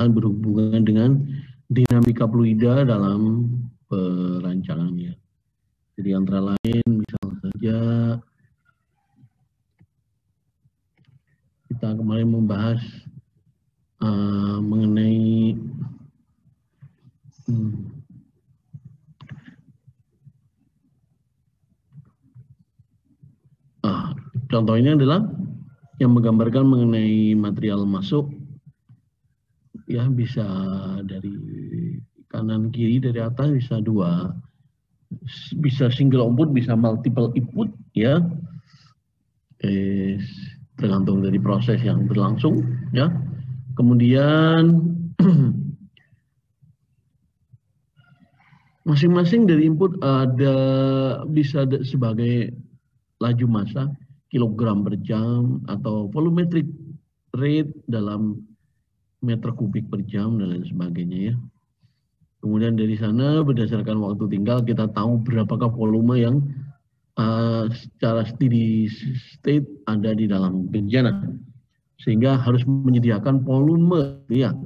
tambahan berhubungan dengan dinamika fluida dalam perancangannya. Jadi antara lain misal saja kita kemarin membahas mengenai contoh ini adalah yang menggambarkan mengenai material masuk, ya bisa dari kanan kiri, dari atas bisa dua, bisa single output, bisa multiple input, ya, tergantung dari proses yang berlangsung, ya. Kemudian masing-masing dari input bisa sebagai laju massa, kilogram per jam, atau volumetric rate dalam meter kubik per jam, dan lain sebagainya, ya. Kemudian dari sana berdasarkan waktu tinggal kita tahu berapakah volume yang secara steady state ada di dalam bejana, sehingga harus menyediakan volume, ya,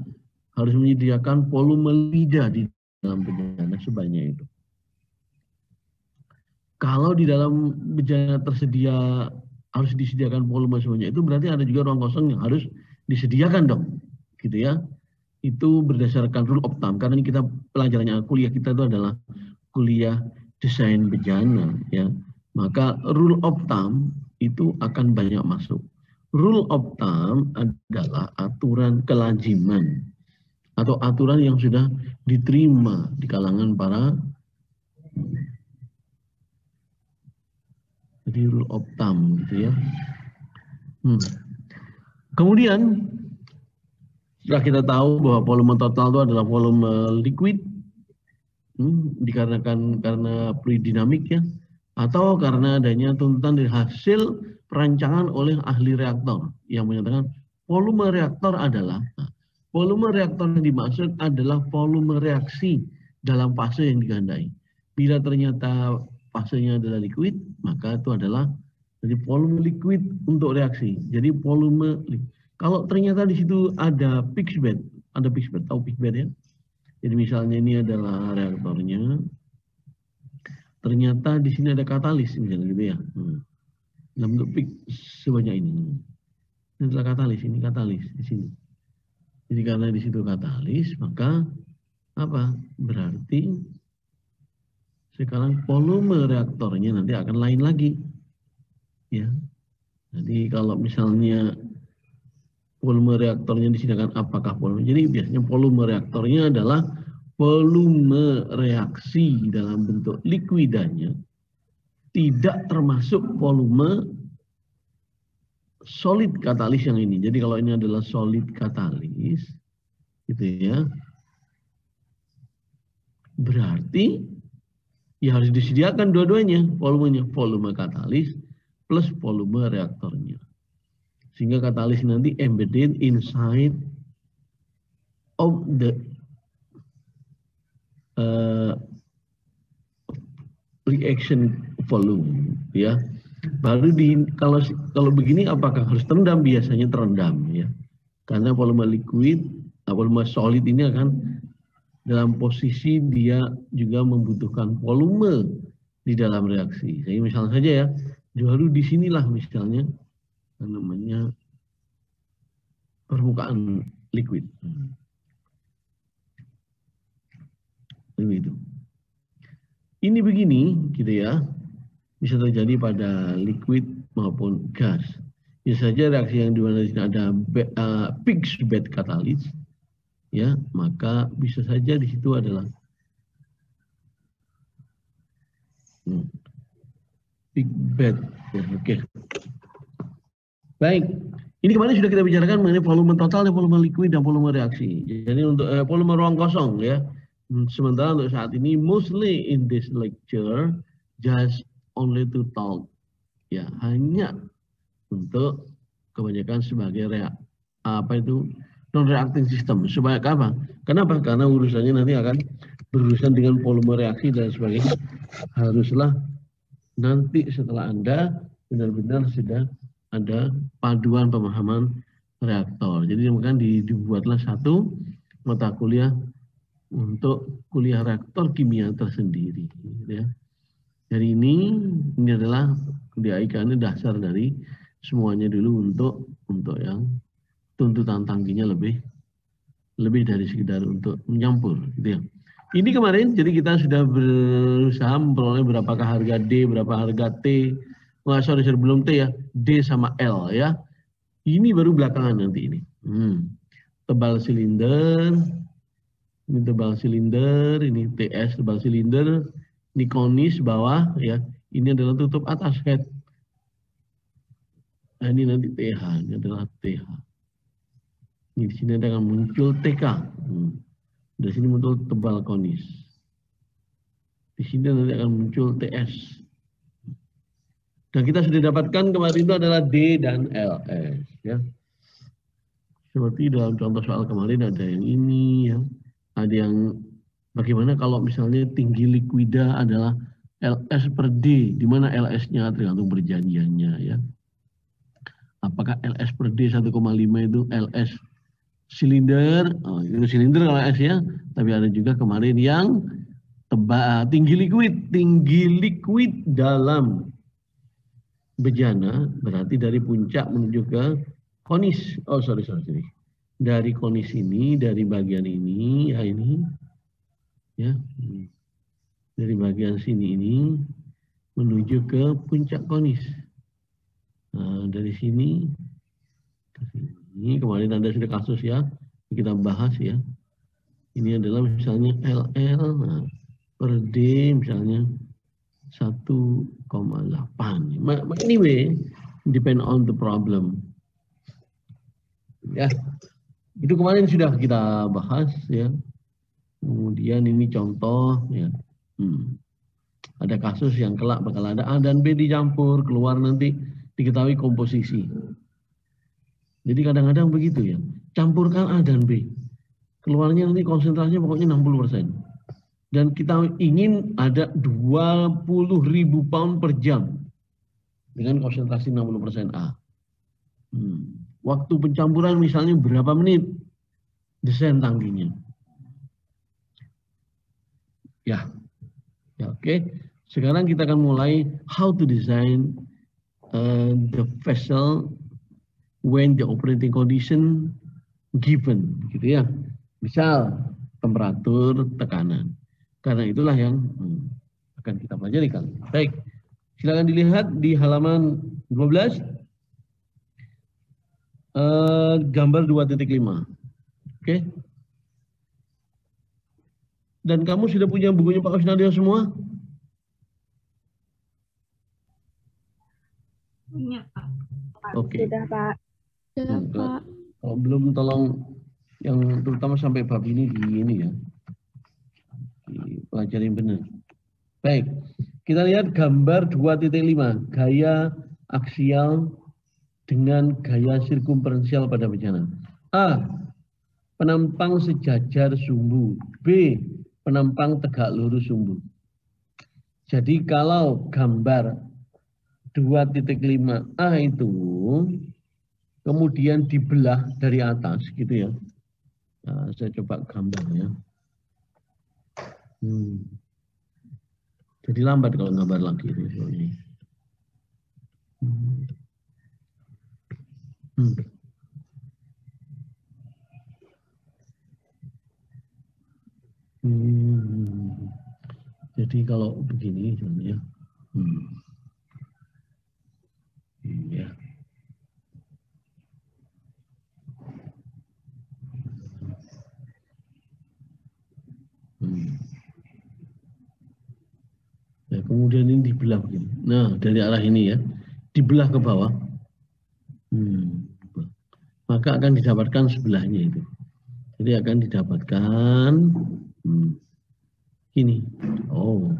harus menyediakan volume lidah di dalam bejana sebanyak itu. Kalau di dalam bejana tersedia harus disediakan volume sebanyak itu, berarti ada juga ruang kosong yang harus disediakan dong, gitu ya. Itu berdasarkan rule of thumb, karena ini kita pelajarannya kuliah kita itu adalah kuliah desain bejana, ya. Maka rule of thumb itu akan banyak masuk. Rule of thumb adalah aturan kelaziman atau aturan yang sudah diterima di kalangan para, jadi rule of thumb, gitu ya. Kemudian setelah kita tahu bahwa volume total itu adalah volume liquid, dikarenakan karena fluid dinamik, ya, atau karena adanya tuntutan dari hasil perancangan oleh ahli reaktor yang menyatakan volume reaktor adalah, volume reaktor yang dimaksud adalah volume reaksi dalam fase yang dikehendaki. Bila ternyata fasenya adalah liquid, maka itu adalah jadi volume liquid untuk reaksi. Jadi volume, kalau ternyata di situ ada fixed bed, tahu fixed bed, ya? Jadi misalnya ini adalah reaktornya, ternyata di sini ada katalis, misalnya gitu, ya. Dalam bentuk peak sebanyak ini. Ini adalah katalis, ini katalis di sini. Jadi karena di situ katalis, maka apa? Berarti sekarang volume reaktornya nanti akan lain lagi, ya. Jadi kalau misalnya volume reaktornya di sini akan apakah volume? Jadi biasanya volume reaktornya adalah volume reaksi dalam bentuk likuidanya, tidak termasuk volume solid katalis yang ini. Jadi kalau ini adalah solid katalis, gitu ya, berarti ya harus disediakan dua-duanya, volumenya, volume katalis plus volume reaktornya. Sehingga katalis nanti embedded inside of the reaction volume, ya. Baru kalau begini apakah harus terendam? Biasanya terendam, ya. Karena volume liquid, volume solid ini akan dalam posisi dia juga membutuhkan volume di dalam reaksi. Jadi misalnya saja, ya, baru di sinilah misalnya namanya permukaan liquid. Begitu. Ini begini, gitu ya, bisa terjadi pada liquid maupun gas. Bisa saja reaksi yang di mana di sini ada fixed bed katalis, ya, maka bisa saja di situ adalah big bed. Ya, oke. Baik, ini kemarin sudah kita bicarakan mengenai volume total, volume liquid, dan volume reaksi. Jadi untuk volume ruang kosong, ya. Sementara untuk saat ini, mostly in this lecture, just only to talk, ya, hanya untuk kebanyakan sebagai non-reacting system. Sebagai apa? Kenapa? Karena urusannya nanti akan berurusan dengan volume reaksi dan sebagainya. Haruslah nanti setelah Anda benar-benar sudah ada paduan pemahaman reaktor. Jadi makanya dibuatlah satu mata kuliah untuk kuliah reaktor kimia tersendiri. Ya. Jadi ini adalah DAIK ini dasar dari semuanya dulu untuk yang tuntutan tangkinya lebih dari sekedar untuk menyampur. Gitu ya. Ini kemarin, jadi kita sudah berusaha memperoleh berapakah harga D, berapa harga T. Wah, sorry, belum T ya, D sama L ya. Ini baru belakangan nanti ini. Tebal silinder, ini tebal silinder, ini TS tebal silinder, ini konis bawah ya. Ini adalah tutup atas head. Nah, ini nanti TH, ini adalah TH. Ini di sini akan muncul TK. Dari sini muncul tebal konis. Di sini nanti akan muncul TS. Dan kita sudah dapatkan kemarin itu adalah D dan LS. Ya. Seperti dalam contoh soal kemarin ada yang ini, ya. Ada yang bagaimana kalau misalnya tinggi likuida adalah LS per D, di mana LS-nya tergantung perjanjiannya. Ya. Apakah LS per D 1,5 itu LS silinder, itu silinder kalau S ya, tapi ada juga kemarin yang tinggi liquid dalam bejana, berarti dari puncak menuju ke konis. Oh sorry. Dari konis ini, dari bagian ini, ya ini, ya, dari bagian sini ini menuju ke puncak konis. Nah, dari sini ke sini, kemarin Anda sudah kasus ya, kita bahas ya. Ini adalah misalnya LL, nah, per D misalnya 1,8. Anyway, depend on the problem. Ya, itu kemarin sudah kita bahas ya. Kemudian ini contoh ya. Ada kasus yang kelak bakal ada A dan B dicampur, keluar nanti diketahui komposisi. Jadi kadang-kadang begitu ya. Campurkan A dan B. Keluarnya nanti konsentrasinya pokoknya 60%. Dan kita ingin ada 20.000 pound per jam dengan konsentrasi 60% A. Waktu pencampuran misalnya berapa menit? Desain tangkinya. Ya, oke. Sekarang kita akan mulai how to design the vessel when the operating condition given, gitu ya. Misal temperatur, tekanan. Karena itulah yang akan kita pelajari kali. Baik, silakan dilihat di halaman 12. Gambar 2.5. Oke. Dan kamu sudah punya bukunya Pak Kusnadio semua? Punya, Pak. Oke. Sudah, Pak. Sudah, Pak. Kalau belum, tolong yang terutama sampai bab ini ya. Dipelajari benar. Baik. Kita lihat gambar 2.5. Gaya aksial dengan gaya sirkumferensial pada bencana. A. Penampang sejajar sumbu. B. Penampang tegak lurus sumbu. Jadi kalau gambar 2.5A itu kemudian dibelah dari atas gitu ya. Nah, saya coba gambarnya. Jadi lambat kalau gambar lagi ini. Jadi kalau begini sebenarnya, ya. Ya, kemudian ini dibelah begini. Nah, dari arah ini ya, dibelah ke bawah. Maka akan didapatkan sebelahnya itu. Jadi akan didapatkan ini. Oh.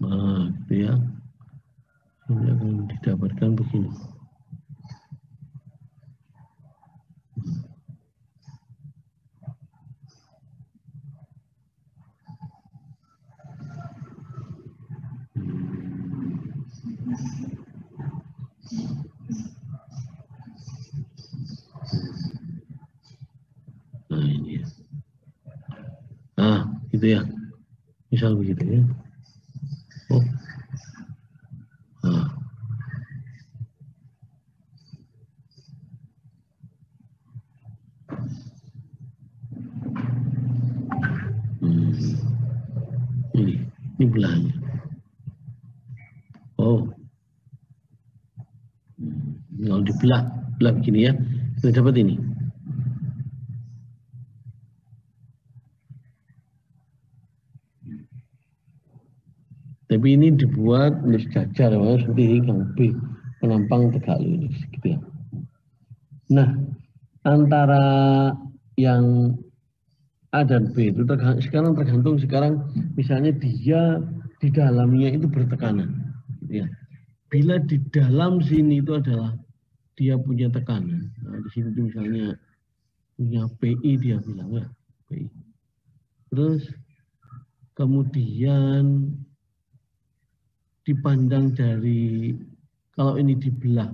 Nah, gitu ya. Ini akan didapatkan begini. gitu ya, misal begitu ya. Oh, nah. Ini belahannya. Oh, kalau dibelah begini ya, kita dapat ini. Tapi ini dibuat untuk sejajar, seperti ini yang B, penampang tegak lurus, gitu ya. Nah, antara yang A dan B itu sekarang tergantung misalnya dia di dalamnya itu bertekanan, gitu ya. Bila di dalam sini itu adalah dia punya tekanan, nah, di sini itu misalnya punya PI dia bilang ya, PI. Terus kemudian dipandang dari, kalau ini dibelah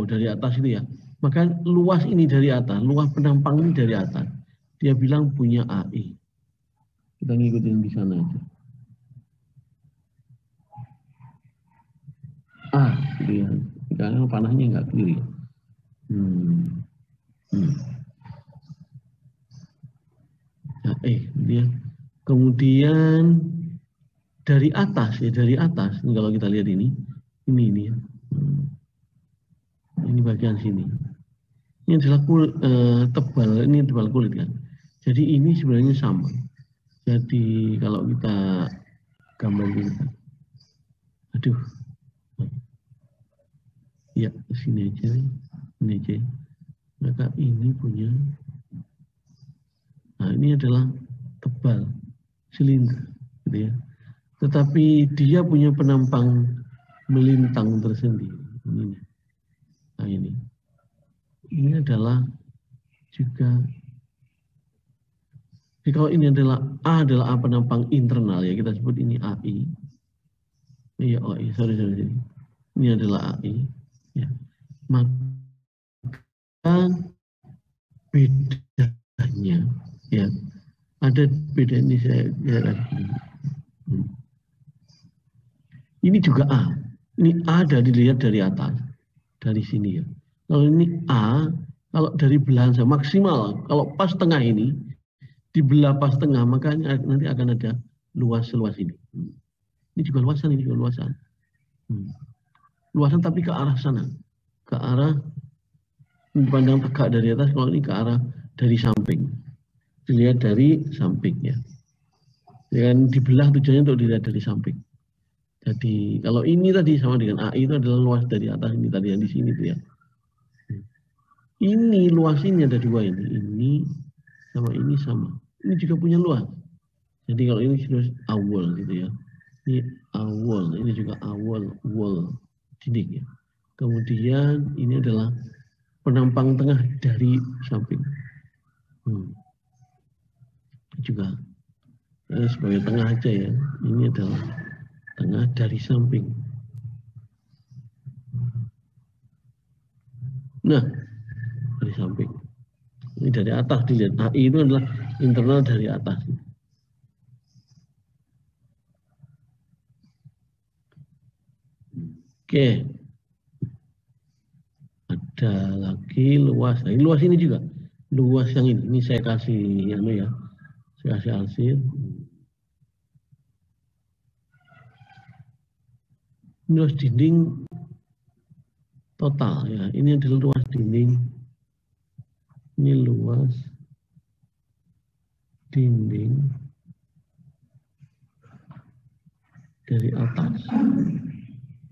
dari atas itu ya, maka luas ini dari atas, luas penampang ini dari atas, dia bilang punya AI. Kita ngikutin di sana aja. Gitu ya, karena panahnya nggak kiri. Dia kemudian dari atas ya, dari atas ini kalau kita lihat ini ya. Ini bagian sini. Ini adalah tebal, ini tebal kulit kan. Jadi ini sebenarnya sama. Jadi kalau kita gambar ini, aduh, ya sini aja, ini aja. Maka ini punya, nah ini adalah tebal silinder, gitu ya. Tetapi dia punya penampang melintang tersendiri. Ini. Nah ini adalah juga, jadi kalau ini adalah A penampang internal ya, kita sebut ini AI. Iya, OI, sorry. Ini adalah AI. Ya. Maka bedanya ya, ada beda ini saya lihat lagi. Ini juga A. Ini A dilihat dari atas, dari sini ya. Kalau ini A, kalau dari belahan saya maksimal, kalau pas tengah ini, dibelah pas tengah, maka nanti akan ada luas-luas ini. Ini juga luasan, ini juga luasan. Luasan tapi ke arah sana. Ke arah, dipandang tegak dari atas, kalau ini ke arah dari samping. Dilihat dari samping ya. Dan dibelah tujuannya untuk dilihat dari samping. Jadi kalau ini tadi sama dengan AI itu adalah luas dari atas ini tadi yang di sini tuh ya. Ini luas ini ada dua ini sama ini sama. Ini juga punya luas. Jadi kalau ini sudah awal gitu ya. Ini awal, ini juga awal, wall, dinding ya. Kemudian ini adalah penampang tengah dari samping. Juga sebagai tengah aja ya. Ini adalah tengah dari samping. Nah, dari samping. Ini dari atas dilihat. AI itu adalah internal dari atas. Oke. Ada lagi luas. Nah, ini luas ini juga. Luas yang ini. Ini saya kasih ya. Saya kasih arsir. Ini luas dinding total ya. Ini adalah luas dinding. Ini luas dinding dari atas.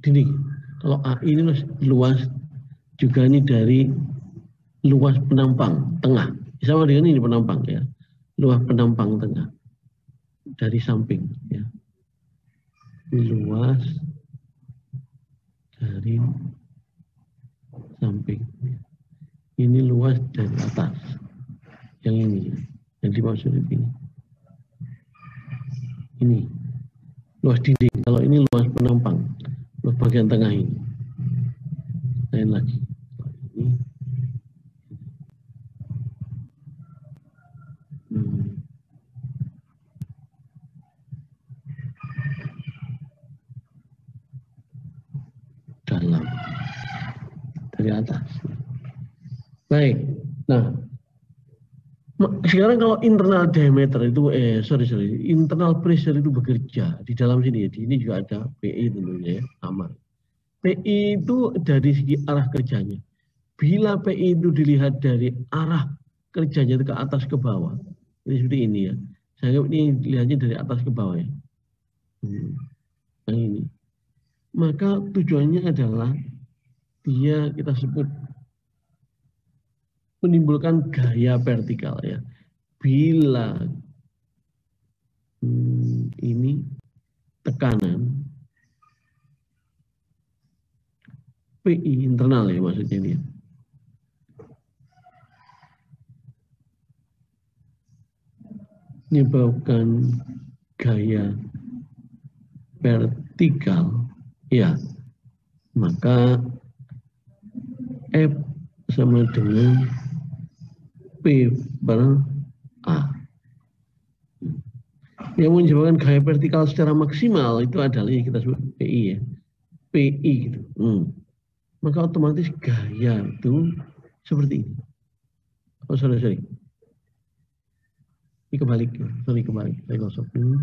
Dinding. Kalau AI ini luas juga ini dari luas penampang tengah. Sama dengan ini penampang ya. Luas penampang tengah dari samping ya. Ini luas dari samping. Ini luas dari atas. Yang ini, yang dimaksud ini. Ini luas dinding. Kalau ini luas penampang, luas bagian tengah ini. Lain lagi. dari atas. Baik. Nah, sekarang kalau internal diameter itu, internal pressure itu bekerja di dalam sini. Ini juga ada PI tentunya ya, sama. PI itu dari segi arah kerjanya. Bila PI itu dilihat dari arah kerjanya itu ke atas ke bawah, ini seperti ini ya. Saya ini lihatnya dari atas ke bawah ya. Nah ini. Maka tujuannya adalah dia kita sebut menimbulkan gaya vertikal ya. Bila ini tekanan PI internal ya maksudnya ini. Menyebabkan gaya vertikal ya, maka F sama dengan P per A. Yang menyebabkan gaya vertikal secara maksimal itu adalah yang kita sebut PI ya. PI gitu. Maka otomatis gaya itu seperti ini. Oh sorry. Ini kebalik. Sorry kebalik. Saya gosok ini.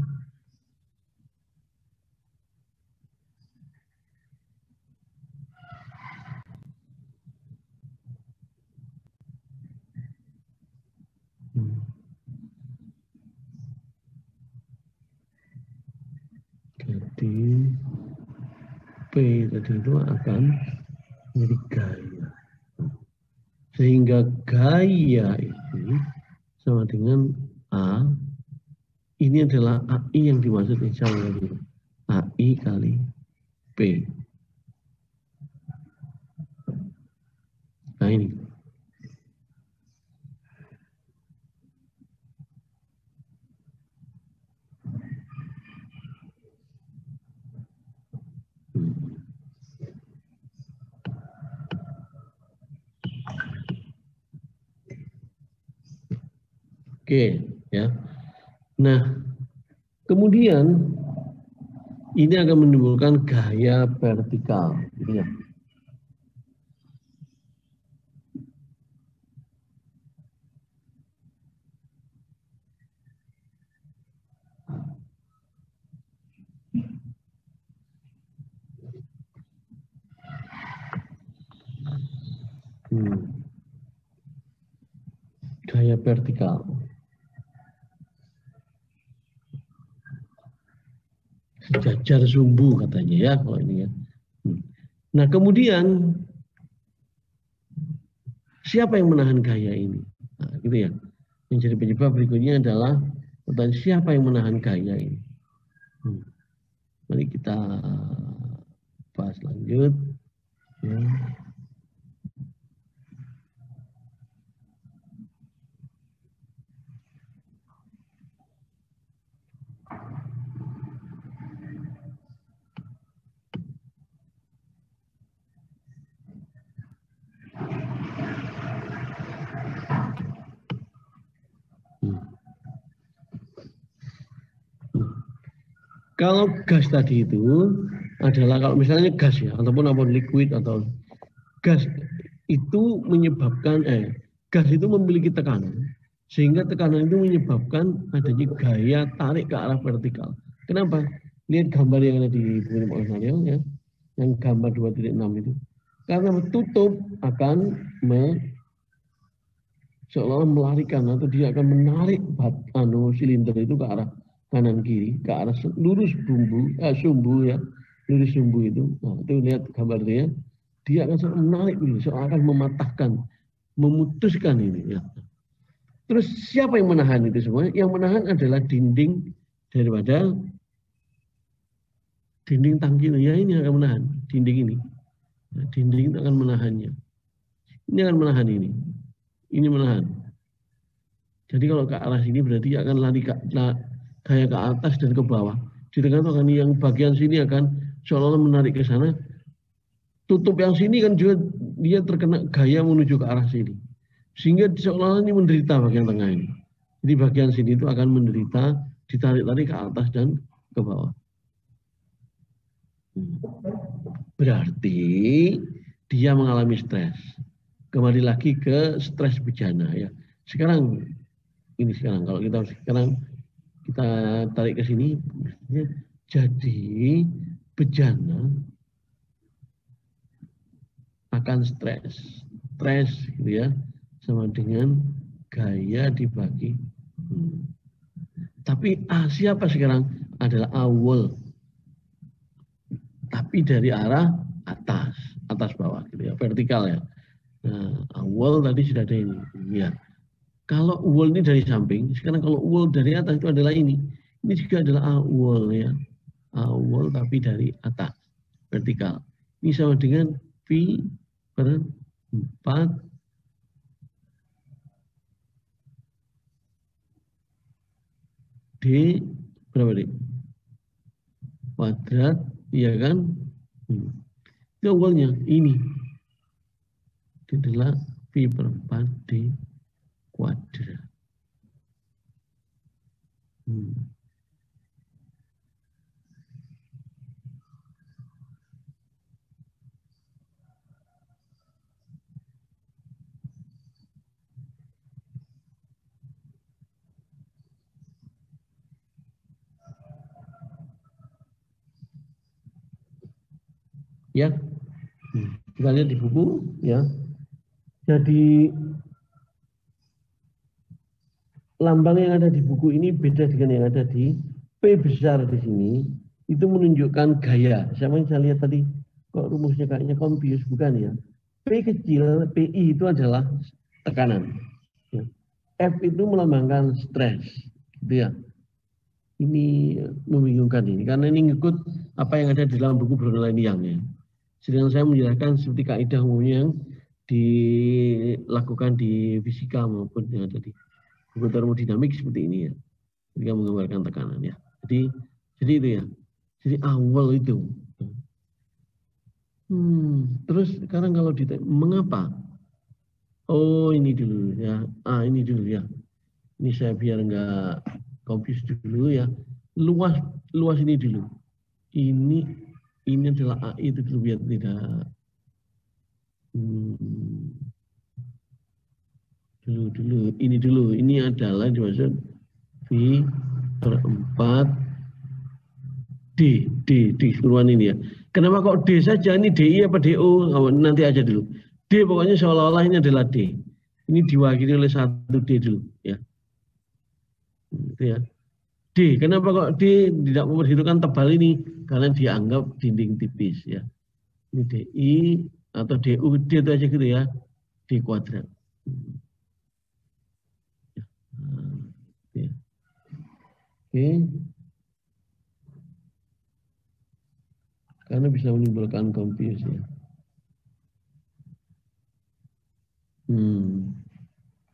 Jadi P tadi itu akan menjadi gaya. Sehingga gaya itu sama dengan A. Ini adalah AI yang dimaksud insya Allah. AI kali P. Nah ini. Oke, ya. Nah, kemudian ini akan menimbulkan gaya vertikal, gitu ya. Gaya vertikal. Sejajar sumbu katanya ya kalau ini ya. Nah kemudian siapa yang menahan gaya ini? Nah, gitu ya. Yang jadi penyebab berikutnya adalah pertanyaan siapa yang menahan gaya ini? Mari kita bahas lanjut. Ya. Kalau gas tadi itu adalah kalau misalnya gas ya, ataupun apa liquid atau gas itu menyebabkan gas itu memiliki tekanan sehingga tekanan itu menyebabkan adanya gaya tarik ke arah vertikal. Kenapa? Lihat gambar yang ada di buku Pak Nasional ya, yang gambar 2.6 itu. Karena tutup akan seolah melarikan atau dia akan menarik silinder itu ke arah kanan kiri, ke arah lurus sumbu ya, lurus sumbu itu. Nah, itu lihat gambarnya, dia akan menarik ini, seolah akan mematahkan, memutuskan ini ya. Terus siapa yang menahan itu semua? Yang menahan adalah dinding daripada dinding tangki ya, ini akan menahan dinding ini. Nah, dinding itu akan menahannya. Ini akan menahan ini. Ini menahan. Jadi kalau ke arah sini berarti akan lari gaya ke atas dan ke bawah. Di tengah itu akan yang bagian sini akan seolah-olah menarik ke sana. Tutup yang sini kan juga dia terkena gaya menuju ke arah sini. Sehingga seolah-olah ini menderita bagian tengah ini. Jadi bagian sini itu akan menderita, ditarik-tarik ke atas dan ke bawah. Berarti dia mengalami stres. Kembali lagi ke stres bejana ya. Sekarang kalau kita tarik ke sini, jadi bejana akan stres. Stres gitu ya, sama dengan gaya dibagi. Tapi siapa sekarang adalah awal. Tapi dari arah atas bawah gitu ya, vertikal ya. Nah, awal tadi sudah ada ini. Ya. Kalau wall ini dari samping, sekarang kalau wall dari atas itu adalah ini. Ini juga adalah wall ya. Wall tapi dari atas, vertikal. Ini sama dengan V per 4 D berapa D? Kuadrat, iya kan? Itu awalnya ini. Itu adalah V per 4 D kuadrat. Ya, kita lihat di buku ya. Jadi lambang yang ada di buku ini beda dengan yang ada di P besar di sini. Itu menunjukkan gaya. Sama yang saya lihat tadi, kok rumusnya kayaknya confuse, bukan ya? P kecil, PI itu adalah tekanan. Ya. F itu melambangkan stres, gitu ya. Ini membingungkan ini, karena ini ngikut apa yang ada di dalam buku Brunel Yang ya. Sedang saya menjelaskan seperti kaidah umumnya yang dilakukan di fisika maupun yang ada di buku termodinamik seperti ini ya, ketika menggambarkan tekanan ya. Jadi itu ya. Jadi awal itu. Terus sekarang kalau ditanya mengapa? Oh ini dulu ya. Ini dulu ya. Ini saya biar nggak confuse dulu ya. Luas ini dulu. Ini adalah AI itu dulu biar tidak dulu. Ini adalah dimaksud V per 4 D keseluruhan ini ya. Kenapa kok D saja? Ini DI apa DO? Nanti aja dulu. D pokoknya seolah-olah ini adalah D. Ini diwakili oleh 1 D dulu ya. Itu ya. D. Kenapa kok D tidak memperhitungkan tebal ini? Karena dianggap dinding tipis ya. Ini DI atau DU, D itu aja gitu ya. D kuadrat. Ya. Oke. Karena bisa menimbulkan confuse ya.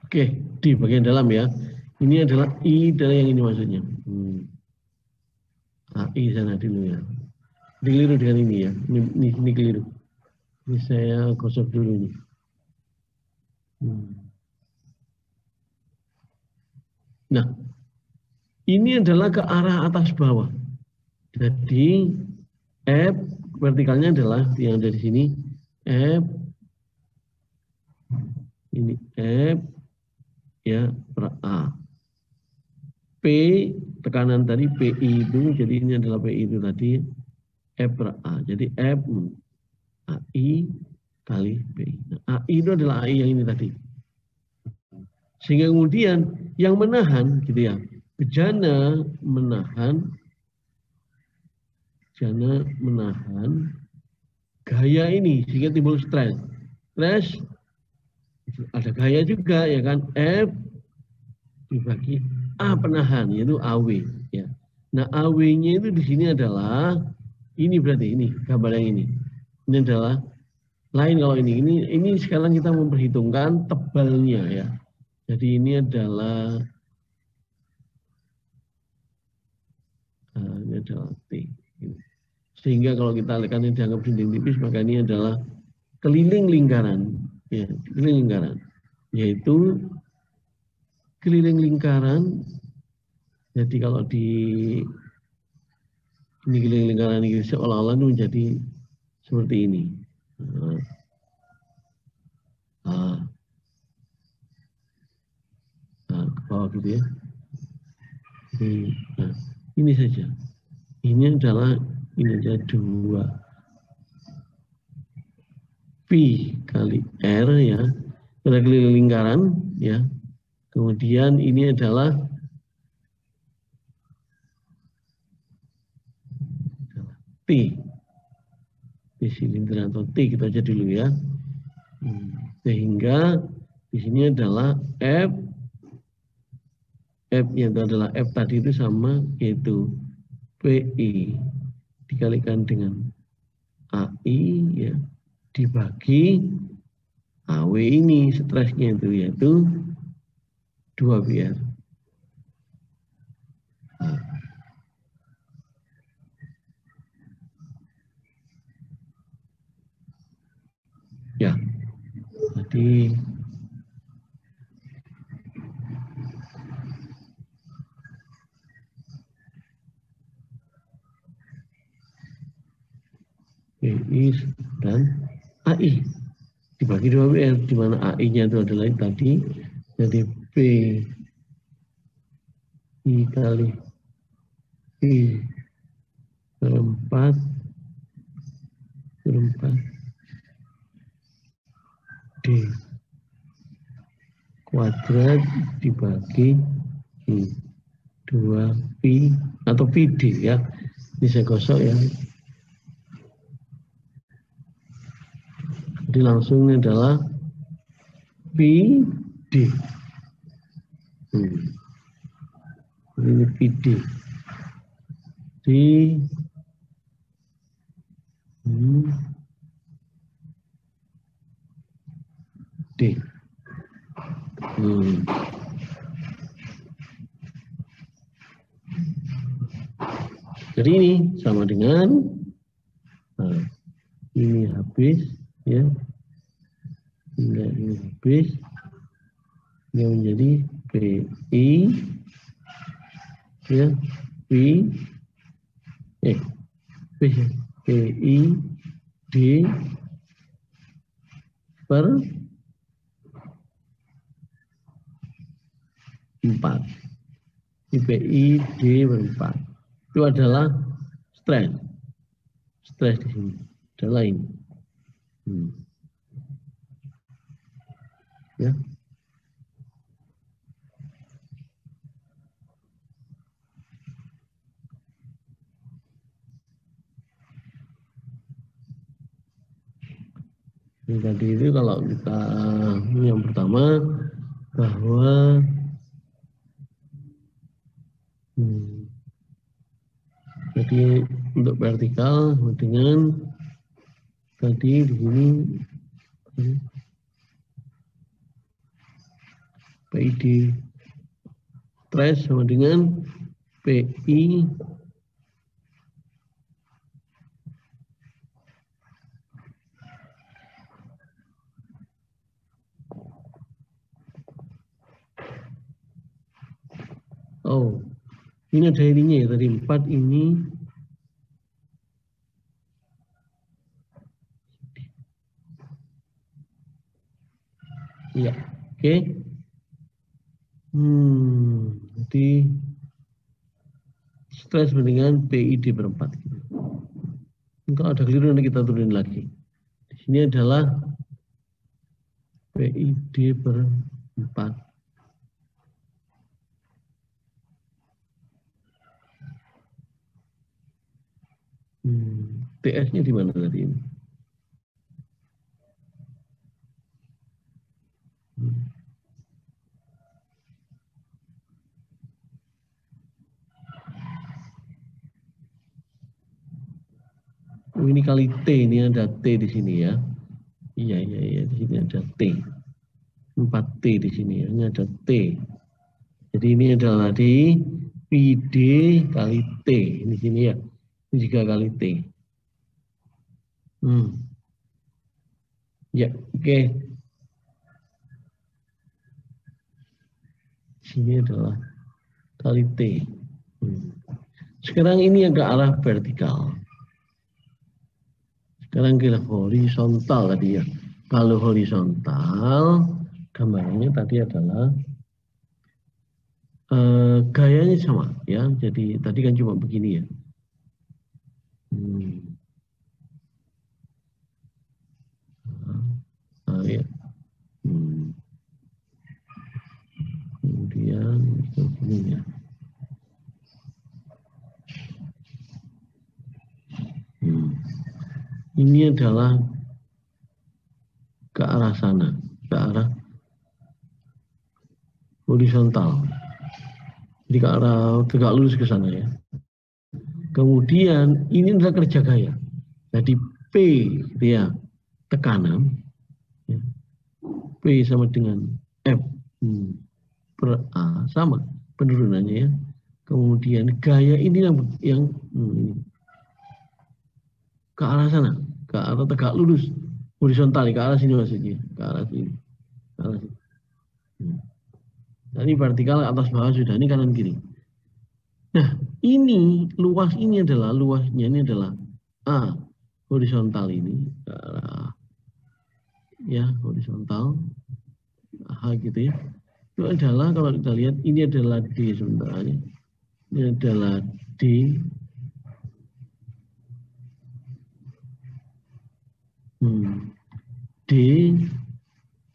Oke, di bagian dalam ya. Ini adalah I adalah yang ini maksudnya. I sana dulu ya. Dikeliru dengan ini ya. Ini keliru. Ini saya gosok dulu nih. Nah, ini adalah ke arah atas bawah. Jadi F vertikalnya adalah yang dari sini F ini F ya per A. P tekanan tadi PI itu, jadi ini adalah PI itu tadi F per A. Jadi F AI kali PI. Nah, AI itu adalah AI yang ini tadi. Sehingga kemudian yang menahan gitu ya, bejana menahan gaya ini sehingga timbul stres. Stres ada gaya juga ya kan, F dibagi A penahan yaitu AW ya. Nah, AW-nya itu di sini adalah ini, berarti ini gambar yang ini. Ini adalah lain kalau ini sekarang kita memperhitungkan tebalnya ya. Jadi ini adalah T. Sehingga kalau kita lihat ini dianggap dinding tipis, maka ini adalah keliling lingkaran ya, keliling lingkaran, yaitu keliling lingkaran. Jadi kalau di ini keliling lingkaran ini seolah-olah menjadi seperti ini. Nah, Nah, ke bawah gitu ya. Nah, ini saja. Ini adalah ini aja 2 P kali R ya. Kita keliling lingkaran ya. Kemudian ini adalah T. T silinder atau T kita aja dulu ya. Sehingga di sini adalah F. F-nya itu adalah F tadi itu sama, yaitu PI dikalikan dengan AI ya, dibagi AW ini stresnya itu yaitu 2 PR. Ya, jadi PI dan AI dibagi 2 PR, di mana AI-nya itu adalah tadi, jadi P I kali I per 4 D kuadrat dibagi 2 Pi atau PD ya. Ini saya gosok ya. Jadi langsung ini adalah PD. Ini PD. Di D. Jadi ini sama dengan ini habis ya, hingga ini habis, yang menjadi PI ya, PI D per 4. PI D per 4 itu adalah stres di sini adalah ini. Ya. Ini tadi itu kalau kita yang pertama bahwa jadi untuk vertikal dengan tadi di sini PID stres sama dengan PI ini ada ininya ya tadi 4 ini ya, oke. Jadi stres dengan PID per 4 gitu. Kalau ada keliru nanti kita turunin lagi. Di sini adalah PID per 4. TS-nya di mana tadi ini? Ini kali T, ini ada T di sini ya. Iya, di sini ada T. 4T di sini ya. Ini ada T. Jadi ini adalah di PD kali T di sini ya. Ini juga kali T. Ya, oke. Sini adalah kali T. Sekarang ini agak arah vertikal. Sekarang kita horizontal tadi ya. Kalau horizontal, gambarannya tadi adalah gayanya sama ya. Jadi tadi kan cuma begini ya. Ya. Kemudian begini ya. Ini adalah ke arah sana, ke arah horizontal. Jadi ke arah tegak lurus ke sana ya. Kemudian ini adalah kerja gaya. Jadi P ya tekanan ya. P sama dengan F per A sama penurunannya ya. Kemudian gaya ini yang ke arah sana, ke arah tegak lurus horizontal ke arah sini maksudnya, ke arah sini. Ke arah sini. Nah, ini vertikal atas bawah sudah, ini kanan kiri. Nah, ini luas ini adalah luasnya ini adalah A horizontal ini ke arah ya horizontal H gitu ya. Itu adalah kalau kita lihat ini adalah D sebenarnya. Ini adalah D D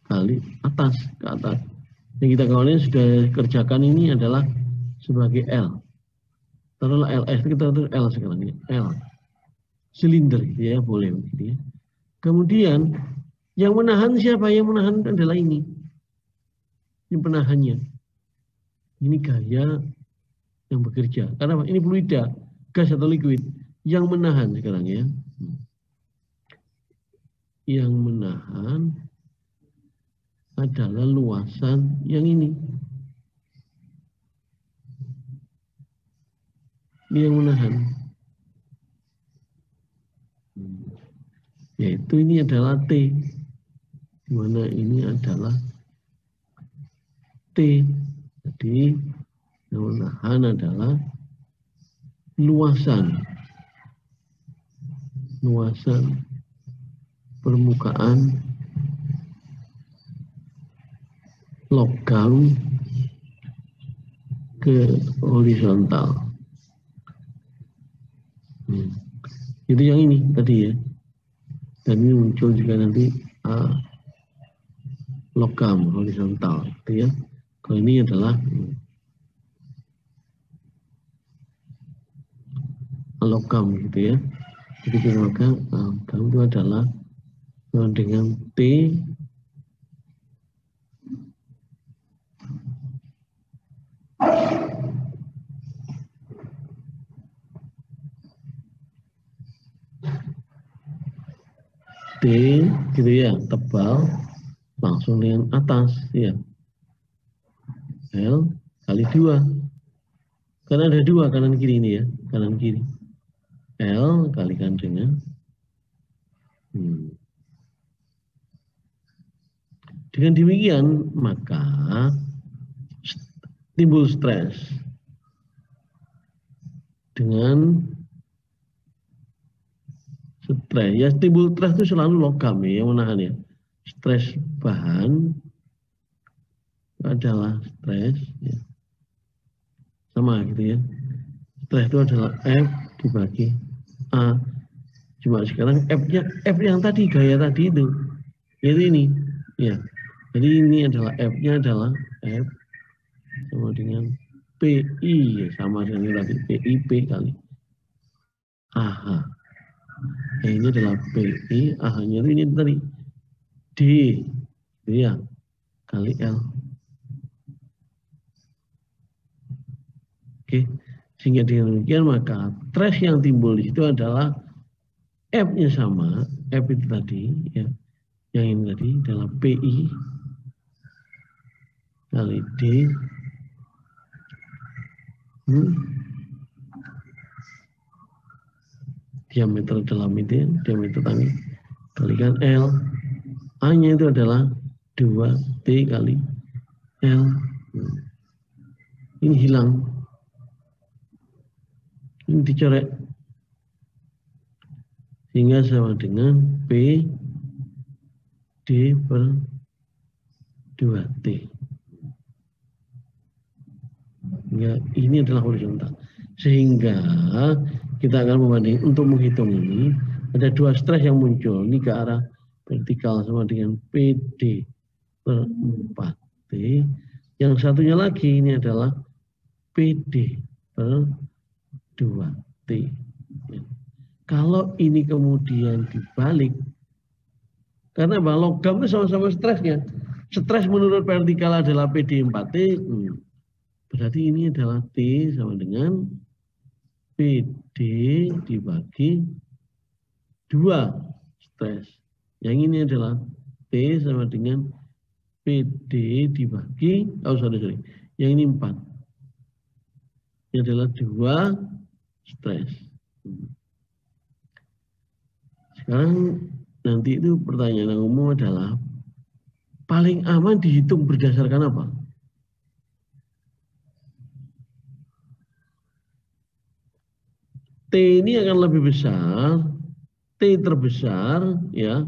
kali atas ke atas. Yang kita kemarin sudah kerjakan ini adalah sebagai L. Taruhlah LS, kita taruh L sekarang ini. L. Silinder gitu ya, boleh begitu ya. Kemudian yang menahan siapa? Yang menahan adalah ini. Ini penahannya. Ini gaya yang bekerja. Karena ini fluida, gas atau liquid. Yang menahan sekarang ya. Yang menahan adalah luasan yang ini. Ini yang menahan. Yaitu ini adalah T. Di mana ini adalah T. Jadi yang menahan adalah luasan permukaan logam ke horizontal. Itu yang ini tadi ya. Dan ini muncul juga nanti logam horizontal, gitu ya. Kalau ini adalah logam, gitu ya. Jadi maka logam itu adalah dengan T gitu ya, tebal langsung dengan atas ya. L kali 2. Karena ada 2 kanan kiri ini ya, kanan kiri. L kalikan dengan dengan demikian maka timbul stres dengan stres ya, timbul stres itu selalu logam ya yang menahan ya. Stres bahan adalah stres ya. Sama gitu ya. Stres itu adalah F dibagi A. Cuma sekarang F yang tadi gaya tadi itu yaitu ini ya. Jadi ini adalah F-nya adalah F sama dengan PI ya, sama dengan tadi PIP kali AH. Nah, ini adalah PI, AH-nya itu ini tadi D ya kali L. Oke, sehingga dengan demikian maka stres yang timbul di situ adalah F-nya sama, F itu tadi ya, yang ini tadi adalah PI kali D diameter dalam itu ya, diameter tangki kalikan L. A-nya itu adalah 2T kali L. Ini hilang. Ini dicoret. Sehingga sama dengan P per 2T. Ya, ini adalah horizontal. Sehingga kita akan membanding untuk menghitung ini ada dua stres yang muncul. Ini ke arah vertikal sama dengan PD per 4T. Yang satunya lagi ini adalah PD per 2T. Ya. Kalau ini kemudian dibalik, karena logam itu sama-sama stresnya. Stres menurut vertikal adalah PD 4T. Berarti ini adalah T sama dengan PD dibagi 2 stres. Yang ini adalah T sama dengan PD dibagi, sorry. Yang ini 4. Ini adalah 2 stres. Sekarang nanti itu pertanyaan yang umum adalah paling aman dihitung berdasarkan apa? T ini akan lebih besar, T terbesar, ya.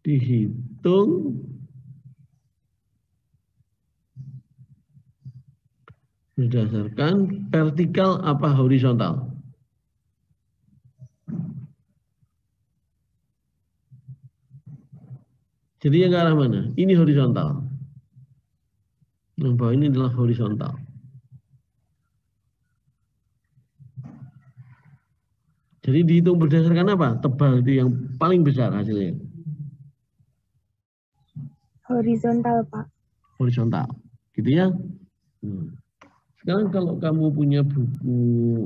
Dihitung berdasarkan vertikal apa horizontal. Jadi yang ke arah mana? Ini horizontal. Yang bawah ini adalah horizontal. Jadi dihitung berdasarkan apa? Tebal itu yang paling besar hasilnya. Horizontal, Pak. Horizontal. Gitu ya. Sekarang kalau kamu punya buku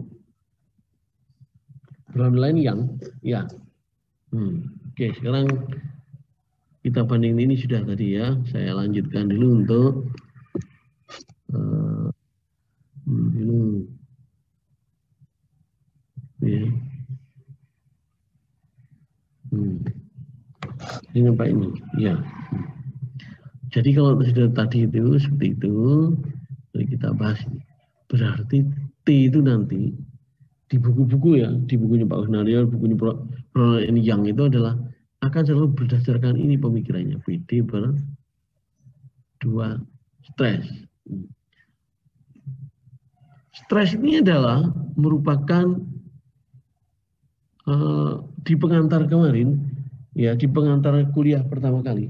Brownline yang, ya. Oke, sekarang kita banding ini sudah tadi ya. Saya lanjutkan dulu untuk ya. Ini apa ini? Ya. Jadi kalau sudah tadi itu seperti itu, jadi kita bahas ini. Berarti T itu nanti di buku-buku ya, di bukunya Pak Usnario, bukunya ini yang itu adalah akan selalu berdasarkan ini pemikirannya, PD per 2 stres. Stres ini adalah merupakan di pengantar kemarin, ya di pengantar kuliah pertama kali,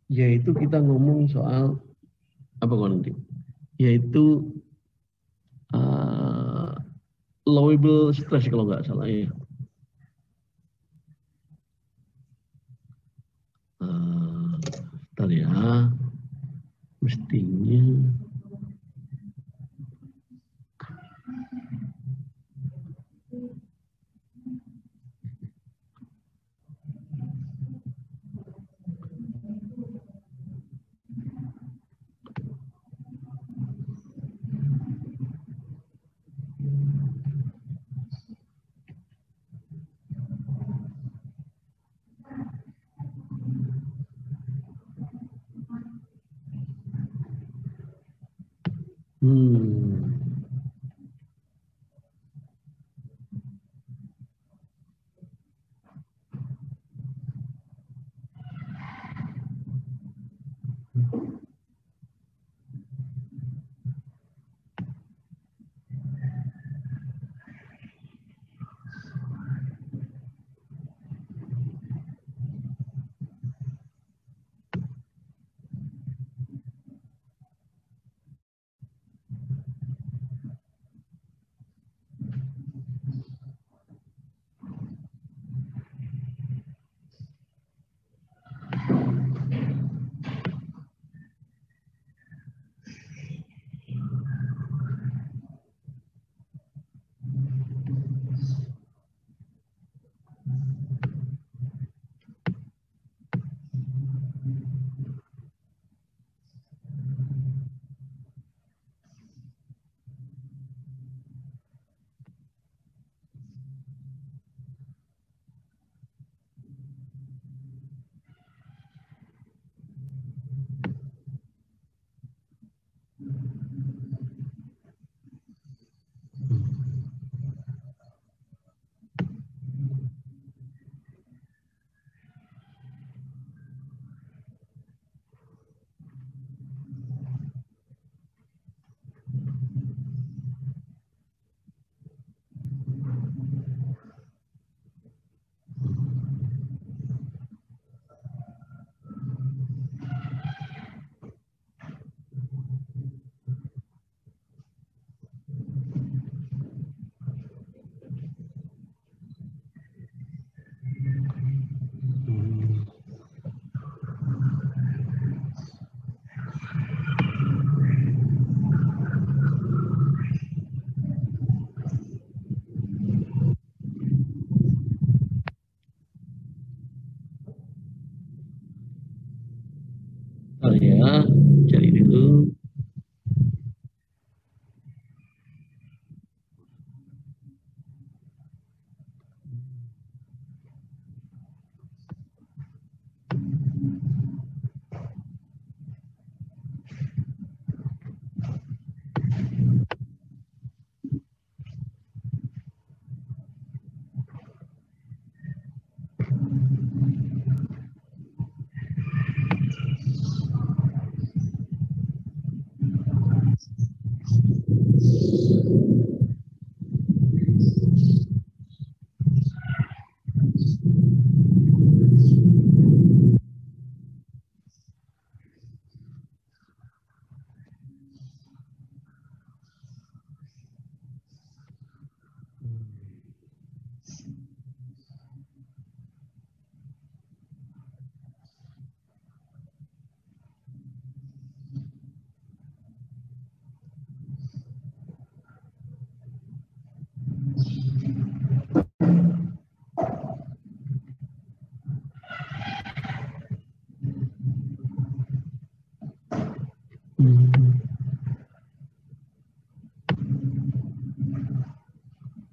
yaitu kita ngomong soal apa nanti, yaitu allowable stress kalau nggak salah ya. Bentar ya, mestinya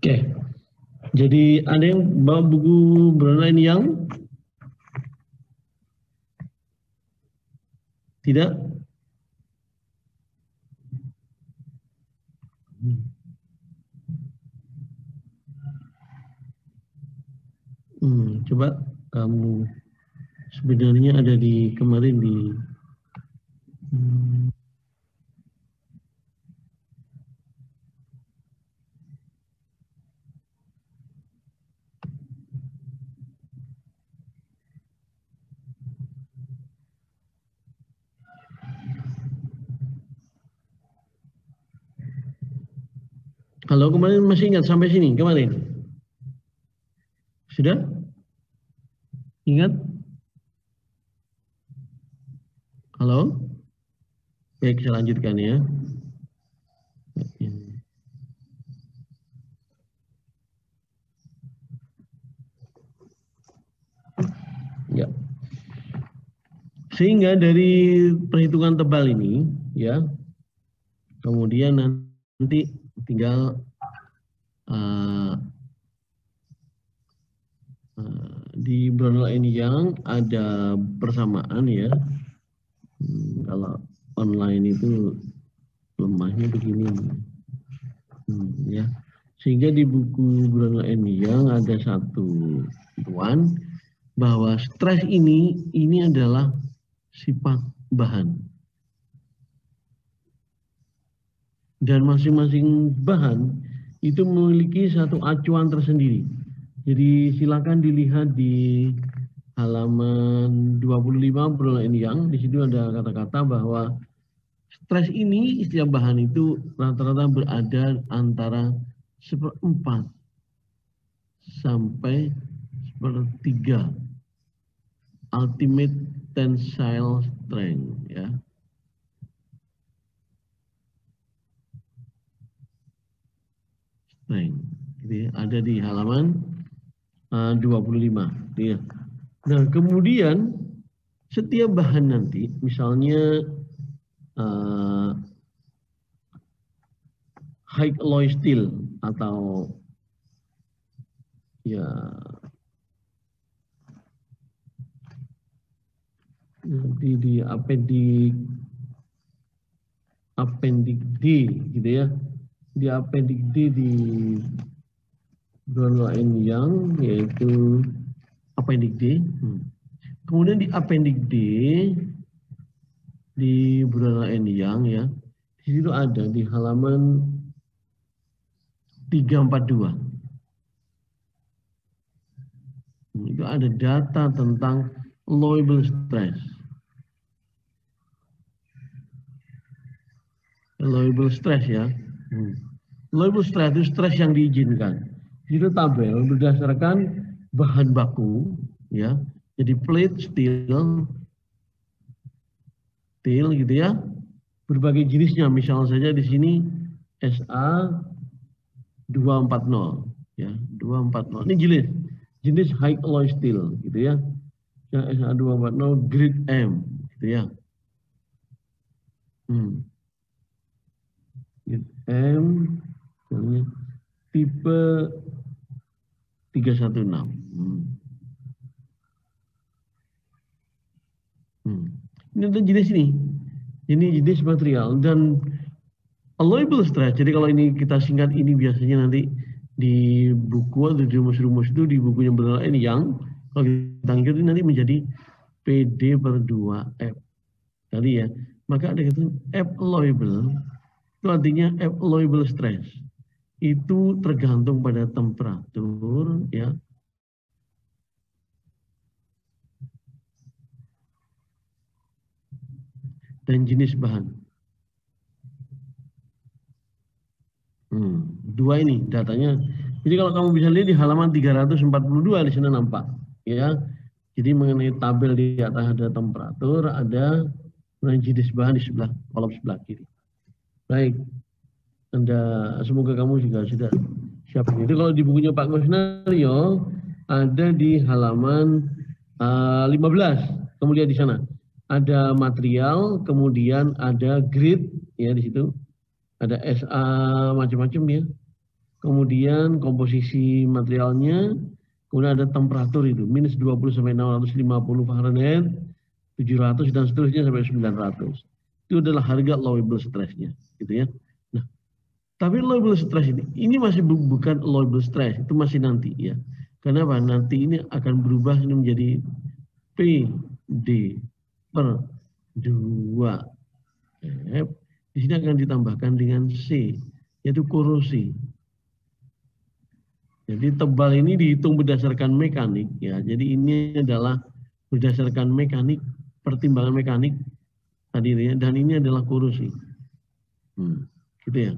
Oke. Jadi ada yang bawa buku berwarna yang tidak? Coba kamu sebenarnya ada di kemarin di Kalau kemarin masih ingat sampai sini kemarin? Sudah? Ingat? Halo? Baik, saya lanjutkan ya. Ya. Sehingga dari perhitungan tebal ini, ya, kemudian nanti tinggal di Brownell and Young ada persamaan ya. Kalau online itu lemahnya begini, ya. Sehingga di buku Brownell and Young ada satu tuan bahwa stres ini adalah sifat bahan. Dan masing-masing bahan itu memiliki satu acuan tersendiri. Jadi silakan dilihat di halaman 25 Brownell and Young. Di situ ada kata-kata bahwa stres ini setiap bahan itu rata-rata berada antara 1/4 sampai 1/3 ultimate tensile strength, ya. Strength, gitu ya. Ada di halaman 25, ya. Nah, kemudian setiap bahan nanti, misalnya high alloy steel atau ya di appendix D gitu ya, di appendix D di Brownell and Young yaitu appendix D. Kemudian di appendix D di Brownell and Young ya, di situ ada di halaman 342. Itu ada data tentang allowable stress. Allowable stress ya. Allowable stress itu stres yang diizinkan. Itu tabel berdasarkan bahan baku ya. Jadi plate, steel gitu ya. Berbagai jenisnya, misalnya saja di sini SA 240 ya, 240. Ini jenis high alloy steel gitu ya. Yang SA 240 grade M gitu ya. Grade M tipe 316. Ini jenis ini. Ini jenis material dan allowable stress. Jadi kalau ini kita singkat ini biasanya nanti di buku atau di rumus-rumus itu di bukunya Brownell and Young, kalau kita ngikutin nanti menjadi PD/2F. Tadi ya. Maka ada itu F allowable. Itu artinya F allowable stress. Itu tergantung pada temperatur ya. Dan jenis bahan. Dua ini datanya. Jadi kalau kamu bisa lihat di halaman 342 di sana nampak ya. Jadi mengenai tabel di atas ada temperatur, ada jenis bahan di sebelah kolom sebelah kiri. Baik. Semoga kamu juga sudah siap. Itu kalau di bukunya Pak Kusnario ada di halaman 15. Kemudian di sana ada material, kemudian ada grade ya di situ. Ada SA macam-macam ya. kemudian komposisi materialnya, kemudian ada temperatur itu, minus 20 sampai 650 Fahrenheit, 700 dan seterusnya sampai 900. Itu adalah harga allowable stress-nya, gitu ya. Nah, tapi allowable stress ini masih bukan allowable stress, itu masih nanti ya. Kenapa? Nanti ini akan berubah ini menjadi PD per 2F. Di sini akan ditambahkan dengan C, yaitu korosi. Jadi tebal ini dihitung berdasarkan mekanik ya. Jadi ini adalah berdasarkan mekanik, pertimbangan mekanik tadi ya, dan ini adalah korosi. Gitu ya.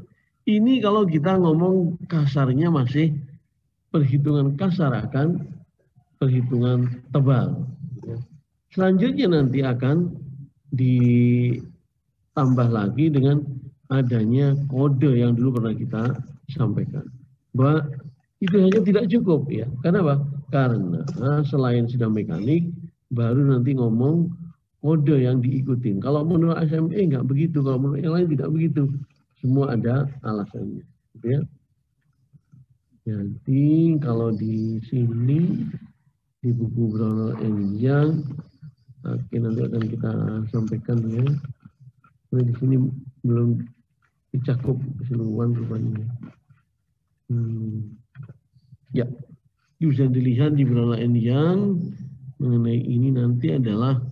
Ini kalau kita ngomong kasarnya masih perhitungan kasar akan perhitungan tebal. Selanjutnya nanti akan ditambah lagi dengan adanya kode yang dulu pernah kita sampaikan. Bahwa itu hanya tidak cukup ya. Karena apa? Karena selain sudah mekanik, baru nanti ngomong kode yang diikutin. Kalau menurut SME nggak begitu, kalau menurut yang lain tidak begitu. Semua ada alasannya. Gitu ya. Jadi kalau di sini di buku Brownell and Young, oke, nanti akan kita sampaikan ya. Nah, di sini belum dicakup keseluruhan rupanya. Ya, bisa dilihat di Brownell and Young mengenai ini nanti adalah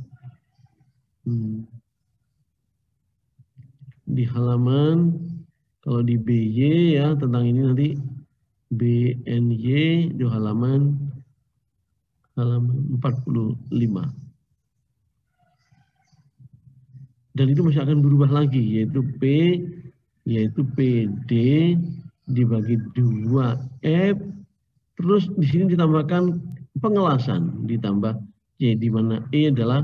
di halaman, kalau di BY ya tentang ini nanti BNY di halaman 45. Dan itu masih akan berubah lagi, yaitu PD dibagi 2F, terus di sini ditambahkan pengelasan, ditambah C, di mana E adalah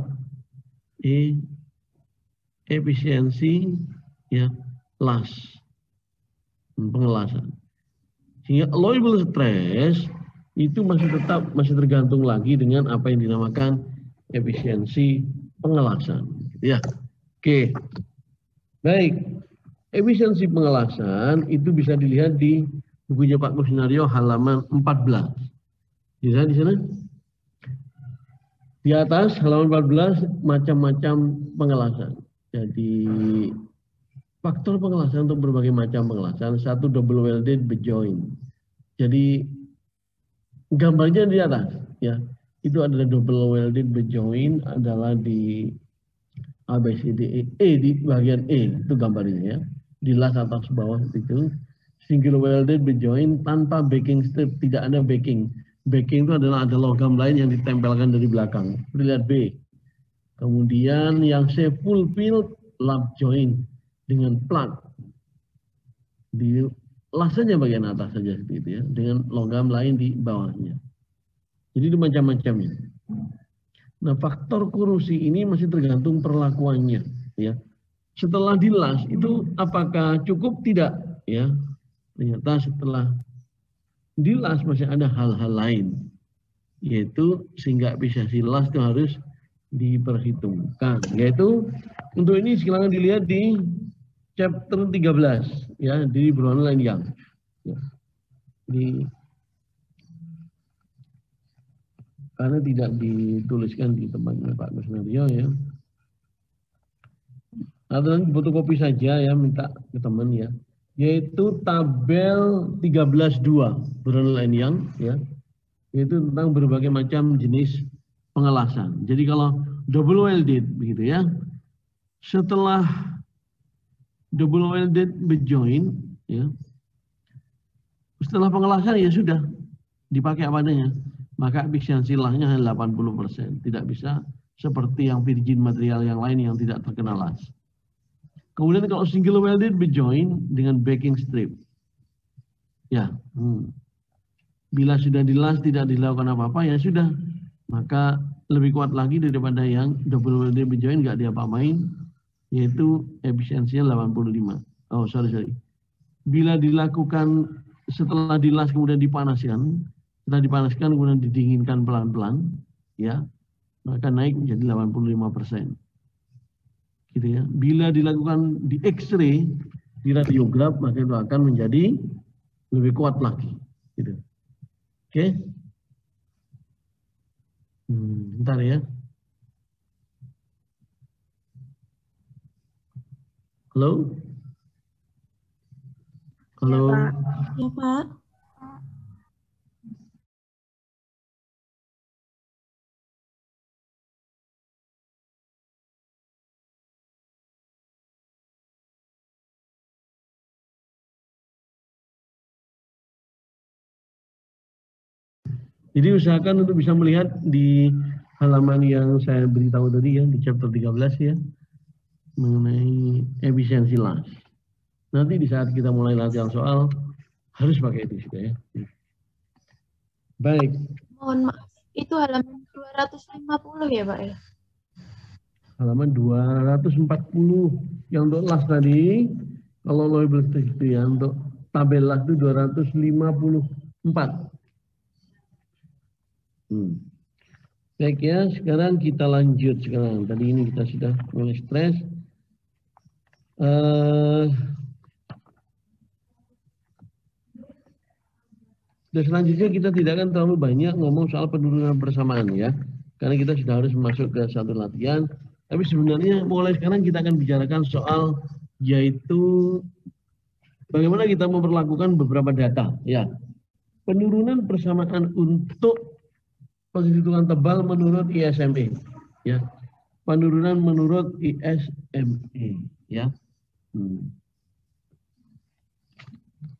efisiensi ya, las, pengelasan. Sehingga allowable stress itu masih tergantung lagi dengan apa yang dinamakan efisiensi pengelasan, ya. Oke, baik. Efisiensi pengelasan itu bisa dilihat di bukunya Pak Kusnario halaman 14. Bisa di sana? Di atas halaman 14 macam-macam pengelasan. Jadi faktor pengelasan untuk berbagai macam pengelasan. Satu, double welded bejoint. Jadi gambarnya di atas ya. Itu adalah double welded bejoint adalah di ABCDE di bagian E, itu gambarnya ya. Di las atas bawah itu. Single welded bejoint tanpa backing strip, tidak ada backing. Backing itu adalah ada logam lain yang ditempelkan dari belakang. Lihat B. Kemudian yang C, full field lap joint dengan plug. Di las saja bagian atas saja seperti itu ya, dengan logam lain di bawahnya. Jadi itu macam-macamnya. Nah, faktor korosi ini masih tergantung perlakuannya, ya. Setelah dilas itu apakah cukup tidak, ya? Ternyata setelah dilas masih ada hal-hal lain, yaitu sehingga efisiensi las itu harus diperhitungkan. Yaitu untuk ini silakan dilihat di chapter 13, ya, di Brownell and Young. Ya. Karena tidak dituliskan di tempatnya Pak Kusnario ya. Atau nanti fotokopi saja ya, minta ke teman ya. Yaitu tabel 13.2 Brownell and Young ya. Yaitu tentang berbagai macam jenis pengelasan. Jadi kalau double welded begitu ya. Setelah double welded bejoint ya. Setelah pengelasan ya sudah dipakai apa adanya. Maka efisiensi lasnya hanya 80%. Tidak bisa seperti yang virgin material yang lain yang tidak terkena las. Kemudian kalau single welded bejoint dengan backing strip. Ya, bila sudah dilas tidak dilakukan apa-apa ya sudah. Maka lebih kuat lagi daripada yang double welded bejoint nggak diapa-apain, yaitu efisiensinya 85. Oh, sorry. Bila dilakukan setelah dilas kemudian dipanaskan, setelah dipanaskan kemudian didinginkan pelan-pelan, ya, maka naik menjadi 85%. Gitu ya. Bila dilakukan di X-ray, di radiograf, maka itu akan menjadi lebih kuat lagi. Gitu. Oke? Bentar ya. Halo? Ya, Halo? Pak. Ya, Pak. Jadi usahakan untuk bisa melihat di halaman yang saya beritahu tadi ya, di chapter 13 ya, mengenai efisiensi las. Nanti di saat kita mulai latihan soal, harus pakai itu juga ya. Baik. Mohon maaf, itu halaman 250 ya, Pak ya? Halaman 240 yang untuk las tadi, kalau label itu ya, untuk tabel las itu 254. Baik ya, sekarang kita lanjut sekarang. Tadi ini kita sudah mulai stres. Dan selanjutnya kita tidak akan terlalu banyak ngomong soal penurunan persamaan ya. Karena kita sudah harus masuk ke satu latihan. Tapi sebenarnya mulai sekarang kita akan bicarakan soal yaitu bagaimana kita memperlakukan beberapa data ya. Penurunan persamaan untuk penghitungan tebal menurut ISME ya. Penurunan menurut ISME ya.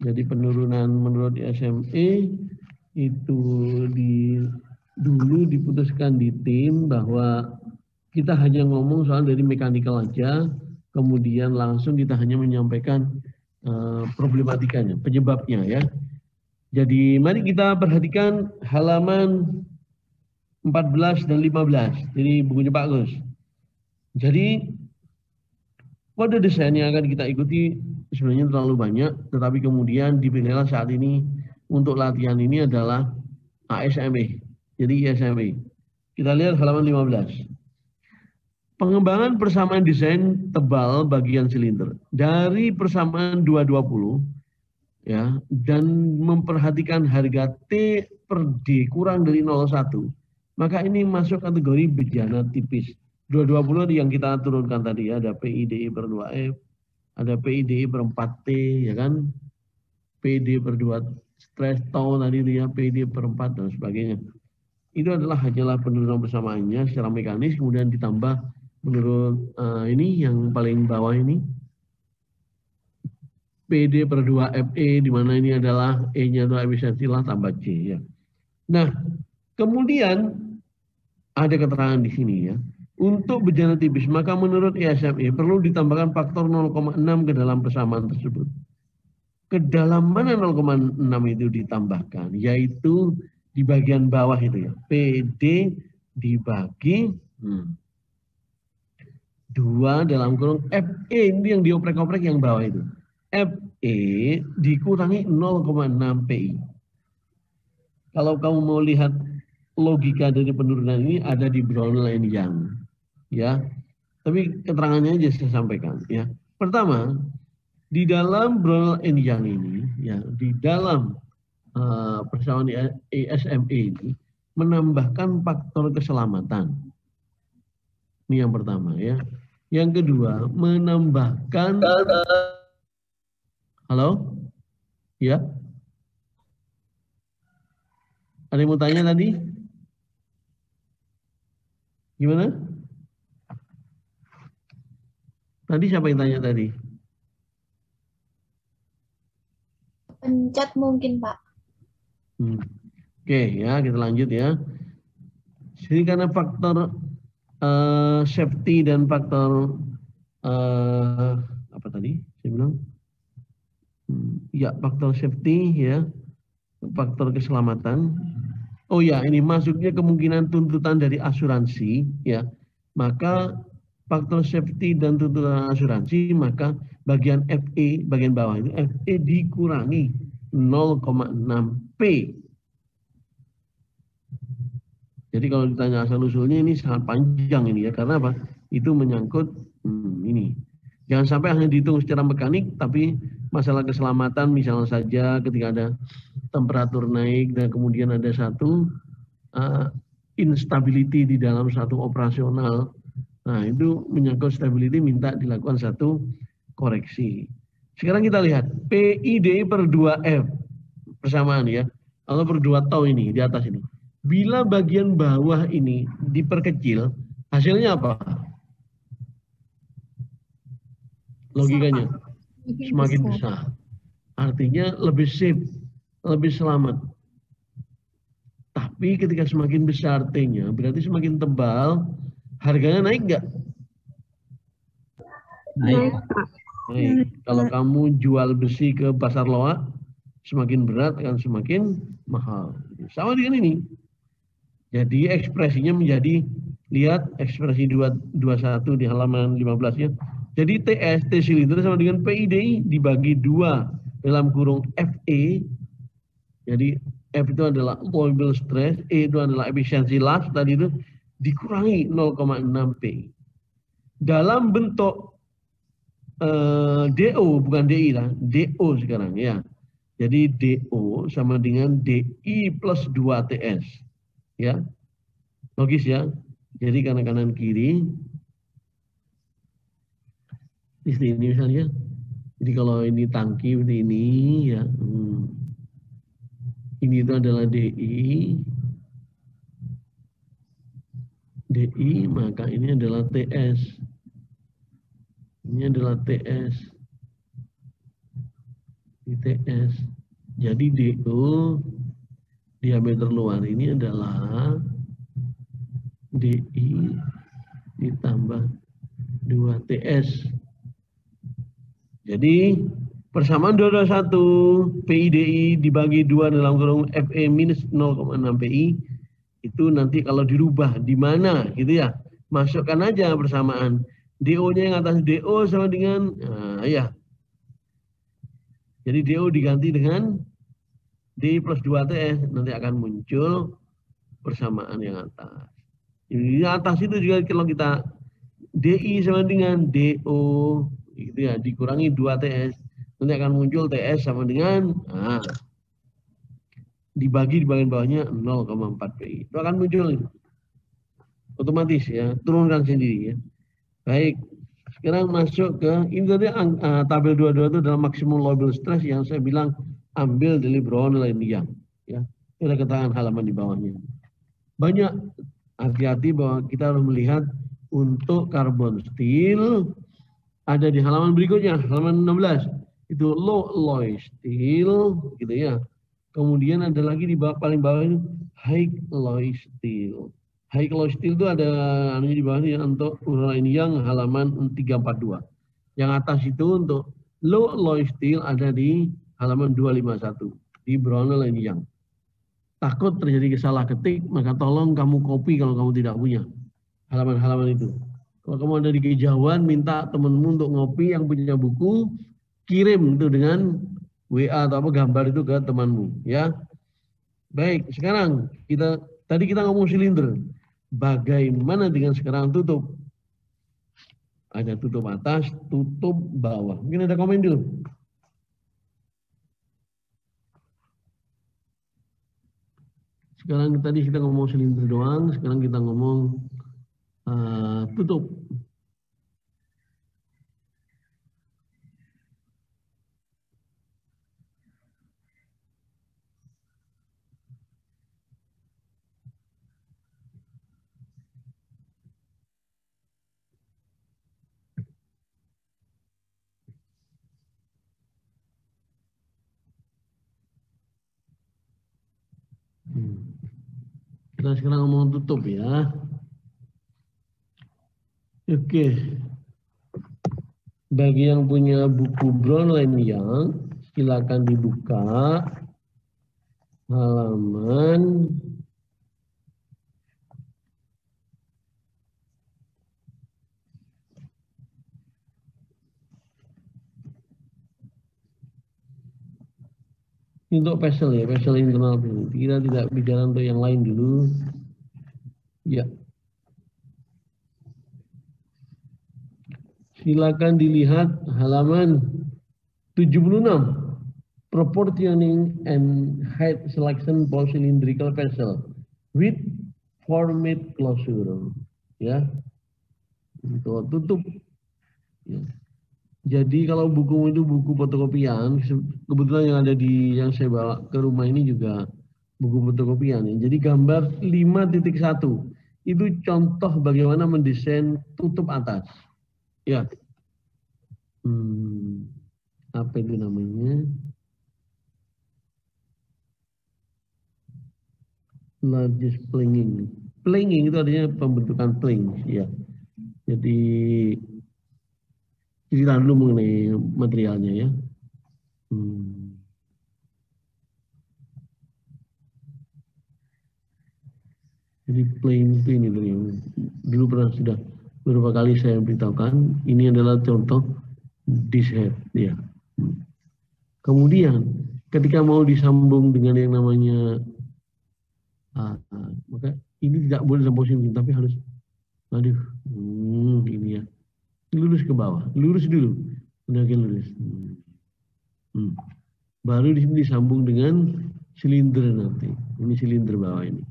Jadi penurunan menurut ISME itu dulu diputuskan di tim bahwa kita hanya ngomong soal dari mekanikal aja, kemudian langsung kita hanya menyampaikan problematikanya, penyebabnya ya. Jadi mari kita perhatikan halaman 14 dan 15. Jadi bukunya Pak Gus. Jadi kode desain yang akan kita ikuti sebenarnya terlalu banyak, tetapi kemudian dipilihlah saat ini untuk latihan ini adalah ASME. Jadi ISME. Kita lihat halaman 15. Pengembangan persamaan desain tebal bagian silinder. Dari persamaan 220 ya, dan memperhatikan harga T per D kurang dari 0,1, maka ini masuk kategori bejana tipis. 220 yang kita turunkan tadi ya, ada PIDI per 2F, ada PIDI per 4T ya kan, PD per 2 stress tau tadi itu ya, PD per 4 dan sebagainya. Itu adalah hanyalah penurunan persamaannya secara mekanis, kemudian ditambah menurut ini yang paling bawah ini PD per 2 FE, di mana ini adalah E-nya adalah efisiensi lah tambah C ya. Nah, kemudian ada keterangan di sini ya. Untuk bejana tipis, maka menurut ISME perlu ditambahkan faktor 0,6 ke dalam persamaan tersebut. Ke dalam mana 0,6 itu ditambahkan? Yaitu di bagian bawah itu ya. PD dibagi 2 dalam kurung FE, ini yang dioprek-oprek yang bawah itu. FE dikurangi 0,6 PI. Kalau kamu mau lihat logika dari penurunan ini ada di Brownell and Young. Ya, tapi keterangannya aja saya sampaikan ya. Pertama, di dalam Brownell and Young ini ya, di dalam persamaan ISME ini menambahkan faktor keselamatan. Ini yang pertama ya. Yang kedua, menambahkan halo? Ya? Ada yang mau tanya tadi? Gimana? Tadi siapa yang tanya tadi? Pencet mungkin, Pak. Oke ya, kita lanjut ya. Jadi karena faktor safety dan faktor apa tadi saya bilang? Ya, faktor safety ya, faktor keselamatan. Oh ya, ini masuknya kemungkinan tuntutan dari asuransi ya. Maka faktor safety dan tuntutan asuransi, maka bagian FE, bagian bawah itu FE dikurangi 0,6 P. Jadi kalau ditanya asal usulnya ini sangat panjang ini ya, karena apa? Itu menyangkut ini. Jangan sampai hanya dihitung secara mekanik, tapi masalah keselamatan misalnya saja ketika ada temperatur naik dan kemudian ada satu instability di dalam satu operasional. Nah, itu menyangkut stability minta dilakukan satu koreksi. Sekarang kita lihat PIDI per 2F persamaan ya. Kalau per 2 tau ini di atas ini. Bila bagian bawah ini diperkecil, hasilnya apa? Logikanya semakin besar. Artinya lebih safe, lebih selamat. Tapi ketika semakin besar T-nya, berarti semakin tebal, harganya naik nggak? Naik, Pak. Naik. Kalau kamu jual besi ke pasar loak, semakin berat akan semakin mahal. Sama dengan ini. Jadi ekspresinya menjadi, lihat ekspresi 21 di halaman 15-nya. Jadi TS, T silinder sama dengan PIDI dibagi 2 dalam kurung FE. Jadi F itu adalah loadable stress, E itu adalah efisiensi las, tadi itu dikurangi 0,6 P. Dalam bentuk DO, bukan DI lah, DO sekarang ya. Jadi DO sama dengan DI plus 2 TS. Ya, logis ya. Jadi kanan kiri. Di sini misalnya. Jadi kalau ini tangki seperti ini ya. Ini itu adalah DI. DI maka ini adalah TS. Ini adalah TS. Ini TS. Jadi DO diameter luar ini adalah DI ditambah 2 TS. Jadi persamaan 221 PIDI dibagi 2 dalam kurung FE minus 0,6 PI itu nanti kalau dirubah di mana gitu ya. Masukkan aja persamaan. DO-nya yang atas DO sama dengan ya. Jadi DO diganti dengan D plus 2 TS, nanti akan muncul persamaan yang atas. Di atas itu juga kalau kita DI sama dengan DO gitu ya, dikurangi 2 TS, nanti akan muncul TS sama dengan dibagi di bagian bawahnya 0,4 PI. Itu akan muncul otomatis ya, turunkan sendiri ya. Baik, sekarang masuk ke ini tadi tabel 22 itu adalah maksimum loadable stress yang saya bilang ambil dari Brownell ini yang ya. Itu ada keterangan halaman di bawahnya. Banyak hati-hati bahwa kita harus melihat untuk carbon steel ada di halaman berikutnya, halaman 16. Itu low alloy steel gitu ya. Kemudian ada lagi di bawah, paling bawah itu high alloy steel. High alloy steel itu ada di bawah ini untuk uraian yang halaman 342. Yang atas itu untuk low alloy steel ada di halaman 251 di Brownell ini yang. Takut terjadi salah ketik, maka tolong kamu copy kalau kamu tidak punya halaman-halaman itu. Kalau kamu ada di kejauhan, minta temanmu untuk ngopi yang punya buku, kirim itu dengan WA atau apa gambar itu ke temanmu, ya. Baik, sekarang tadi kita ngomong silinder. Bagaimana dengan sekarang tutup? Ada tutup atas, tutup bawah. Mungkin ada komen dulu. Sekarang tadi kita ngomong silinder doang, sekarang kita ngomong tutup. Kita sekarang ngomong tutup ya. Oke. Bagi yang punya buku Brownell yang silakan dibuka halaman 'ini untuk PESEL ya, PESEL internal. Kita tidak bicara untuk yang lain dulu. Ya. Silakan dilihat halaman 76. Proportioning and height selection for cylindrical vessel with format closure. Ya, itu tutup. Ya. Jadi kalau buku itu buku fotokopian, kebetulan yang ada di yang saya bawa ke rumah ini juga buku fotokopian. Ya. Jadi gambar 5.1 itu contoh bagaimana mendesain tutup atas. Ya, apa itu namanya? Largest planging. Planging itu artinya pembentukan plank, ya. Jadi cerita dulu mengenai materialnya ya. Jadi plank itu ini dulu pernah sudah beberapa kali saya beritahukan. Ini adalah contoh this head, ya. Kemudian ketika mau disambung dengan yang namanya maka ini tidak boleh dalam posisi begini, tapi harus ini ya, lurus ke bawah, lurus dulu, kemudian lurus, baru di sini disambung dengan silinder nanti. Ini silinder bawah ini.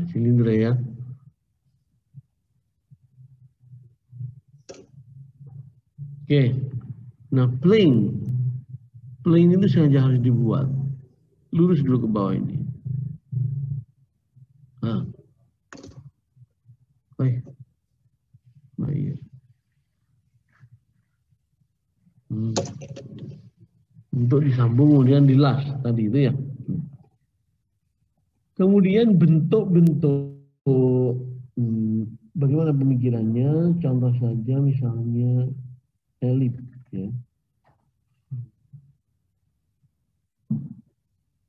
Silinder ya. Oke. Nah, plane itu sengaja harus dibuat lurus dulu ke bawah ini. Iya. Untuk disambung kemudian dilas tadi itu ya. Kemudian bentuk-bentuk bagaimana pemikirannya? Contoh saja misalnya elip ya.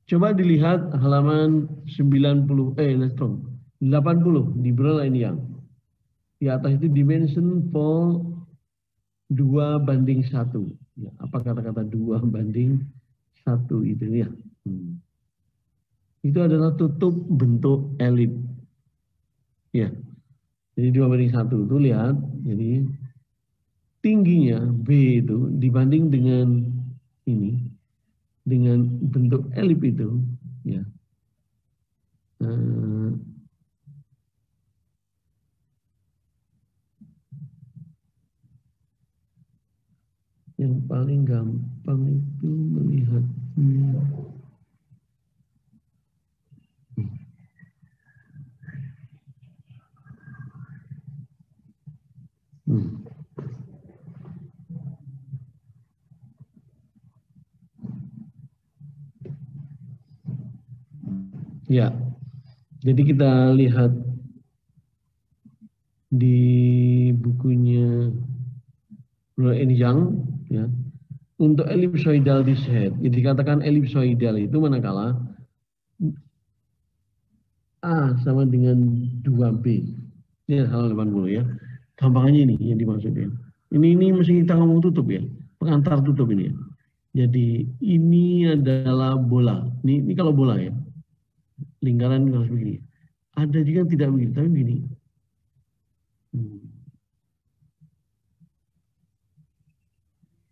Coba dilihat halaman 80 di Brown and Young. Di atas itu dimension for 2:1. Ya, apa kata-kata 2:1 itu ya? Itu adalah tutup bentuk elip. Ya. Jadi 2:1 itu lihat, jadi tingginya B itu dibanding dengan ini, dengan bentuk elip itu, ya. Yang paling gampang itu melihatnya. Ya, jadi kita lihat di bukunya Brown and Young, ya, untuk ellipsoidal this head, jadi dikatakan ellipsoidal itu manakala A sama dengan 2B. Ini halaman 80 ya. Gampangannya ini yang dimaksudnya. Ini mesti kita ngomong tutup ya, pengantar tutup ini ya. Jadi ini adalah bola. Ini kalau bola ya. Lingkaran harus begini. Ada juga yang tidak begini, tapi begini.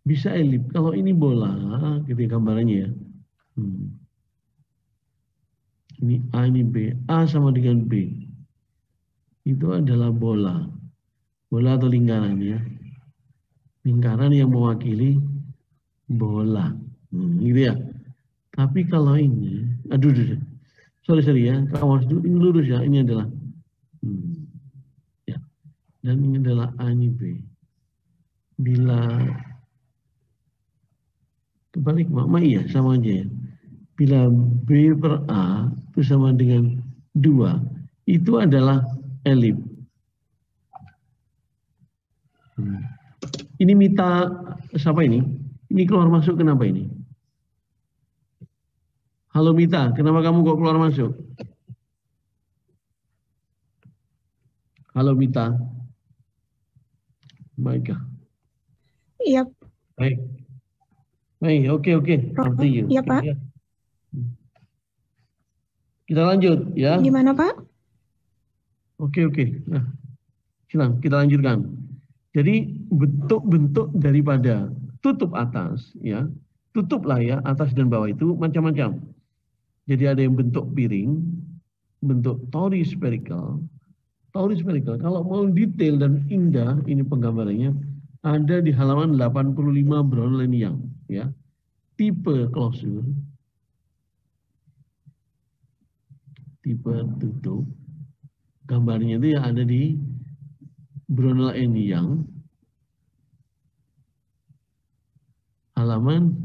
Bisa elip. Kalau ini bola, gitu ya gambarannya ya. Ini A, ini B. A sama dengan B. Itu adalah bola. Bola atau lingkaran ya. Lingkaran yang mewakili bola. Gitu ya. Tapi kalau ini, sorry ya, kalau ini lurus ya, ini adalah ya. Dan ini adalah A, ini B. Bila kebalik, iya sama aja ya. Bila B per A itu sama dengan 2, itu adalah elip. Ini Mita, siapa ini? Ini keluar masuk kenapa ini? Halo Mita, kenapa kamu kok keluar masuk? Halo Mita. Baik. Iya. Baik. Oke. Artinya. Iya Pak. Kita lanjut ya. Gimana Pak? Oke, oke. Nah, silakan kita lanjutkan. Jadi bentuk-bentuk daripada tutup atas, ya, tutup lah ya, atas dan bawah itu macam-macam. Jadi ada yang bentuk piring, bentuk tori spherical. Tori spherical, kalau mau detail dan indah, ini penggambarannya, ada di halaman 85 Brownell Young, ya. Tipe closure, tipe tutup, gambarnya itu yang ada di Brownell Young, halaman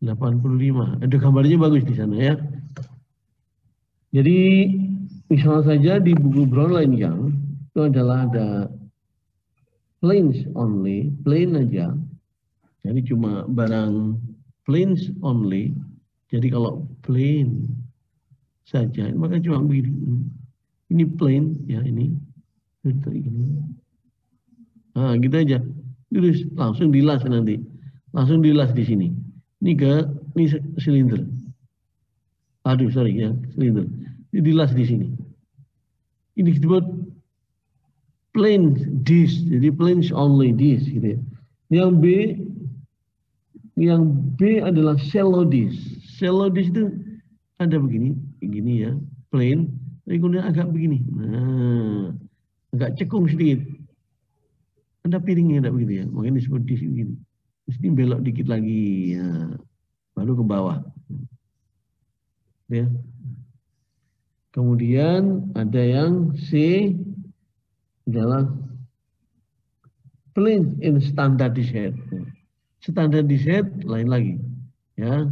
85. Ada gambarnya bagus di sana ya. Jadi misalnya saja di buku Brownell Young itu adalah ada planes only, plain aja. Jadi cuma barang planes only. Jadi kalau plain saja, maka cuma begini. Ini plain ya ini. Nah, gitu aja. Terus langsung dilas nanti. Langsung dilas di sini. Ini silinder. Aduh, sorry ya, silinder. Ini dilas di sini. Ini disebut plain dish. Jadi plain only dish gitu ya. Yang B adalah shallow dish. Shallow dish itu ada begini ya, plain, tapi kemudian agak begini. Nah, agak cekung sedikit. Ada piringnya ada begitu ya, makanya disebut dish begini. Mesti belok dikit lagi, ya. Baru ke bawah. Ya. Kemudian ada yang C adalah plain in standard dish head. Standard dish head lain lagi, ya.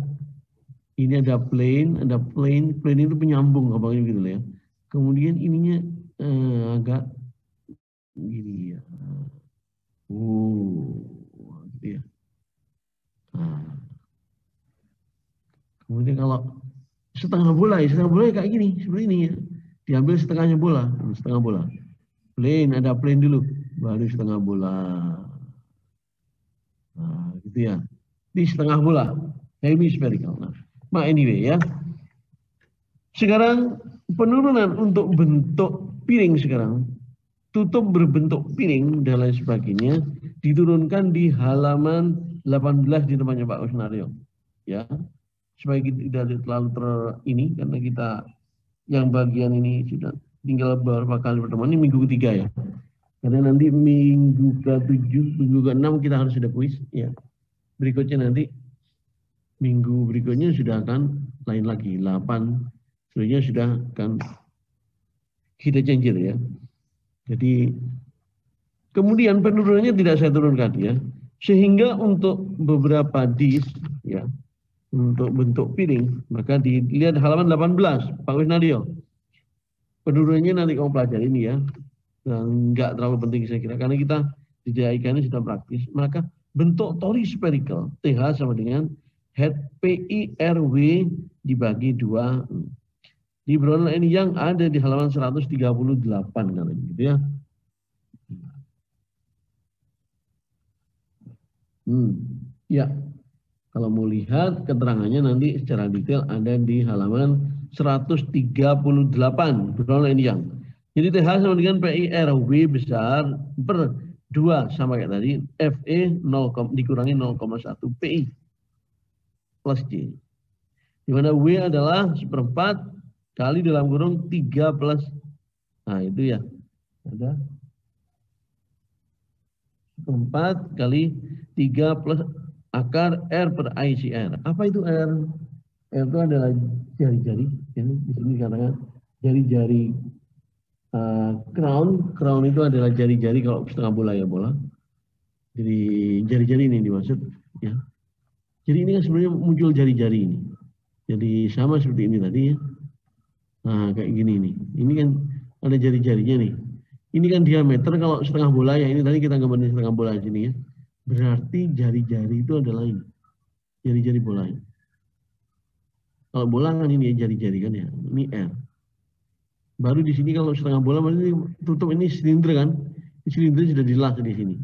Ini ada plain itu penyambung gampangnya gitu ya. Kemudian ininya agak gini ya. Gitu ya. Nah. Kemudian kalau setengah bola kayak gini, seperti ini ya. Diambil setengah bola. Plain, ada plain dulu, baru setengah bola. Nah, gitu ya. Di setengah bola, hemispherical. Nah, anyway ya. Sekarang penurunan untuk bentuk piring sekarang. Tutup berbentuk piring dan lain sebagainya diturunkan di halaman 18 di tempatnya Pak Kusnario. Ya. Supaya kita tidak terlalu ini karena kita yang bagian ini sudah tinggal beberapa kali pertemuan, ini minggu ketiga ya. Karena nanti minggu ke-7, minggu ke-6 kita harus sudah kuis ya. Berikutnya nanti minggu berikutnya sudah akan lain lagi 8 sebenarnya sudah akan kita change ya. Jadi kemudian penurunannya tidak saya turunkan ya. Sehingga untuk beberapa dish ya, untuk bentuk piring, maka dilihat halaman 18, Pak Wisnadio. Penurunannya nanti kamu pelajari ini ya. Dan enggak terlalu penting saya kira, karena kita di DAIK ini sudah praktis. Maka bentuk tori spherical, TH sama dengan head PIRW dibagi 2. Di Brownell ini yang ada di halaman 138 kan gitu ya. Ya. Kalau mau lihat keterangannya nanti secara detail ada di halaman 138 Brownell ini yang. Jadi TH sama dengan PIRW besar per 2 sama kayak tadi, FE 0, dikurangi 0,1 PI plus J. Di mana W adalah 1/4 kali dalam kurung 3 plus, nah itu ya, ada 1/4 kali 3 plus akar R per ICR. Apa itu R? R itu adalah jari-jari, ini di sini dikatakan jari-jari crown itu adalah jari-jari kalau setengah bola ya bola. Jadi jari-jari ini dimaksud ya. Jadi ini kan sebenarnya muncul jari-jari ini. Jadi sama seperti ini tadi ya. Nah kayak gini nih. Ini kan ada jari-jarinya nih. Ini kan diameter kalau setengah bola ya. Ini tadi kita gambarin setengah bola di sini ya. Berarti jari-jari itu adalah ini. Jari-jari bola. Kalau bola kan ini ya jari-jari kan ya. Ini R. Baru di sini kalau setengah bola berarti tutup ini silinder kan. Silinder sudah dilas di sini.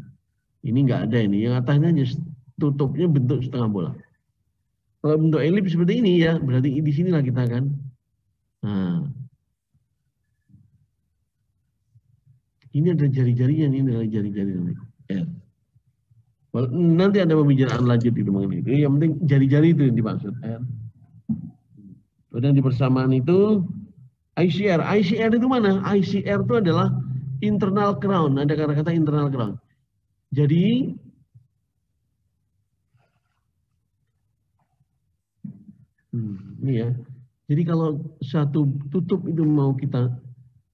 Ini enggak ada ini. Yang atasnya aja tutupnya bentuk setengah bola. Kalau bentuk elips seperti ini ya, berarti di sinilah kita kan. Nah, Ini ada jari-jarinya, ini adalah jari-jari R. Nanti ada pembicaraan lanjut itu mengenai itu. Yang penting jari-jari itu yang dimaksud R. Dan di persamaan itu ICR. ICR itu mana? ICR itu adalah internal crown. Ada kata-kata internal crown. Jadi ini ya. Jadi kalau satu tutup itu mau kita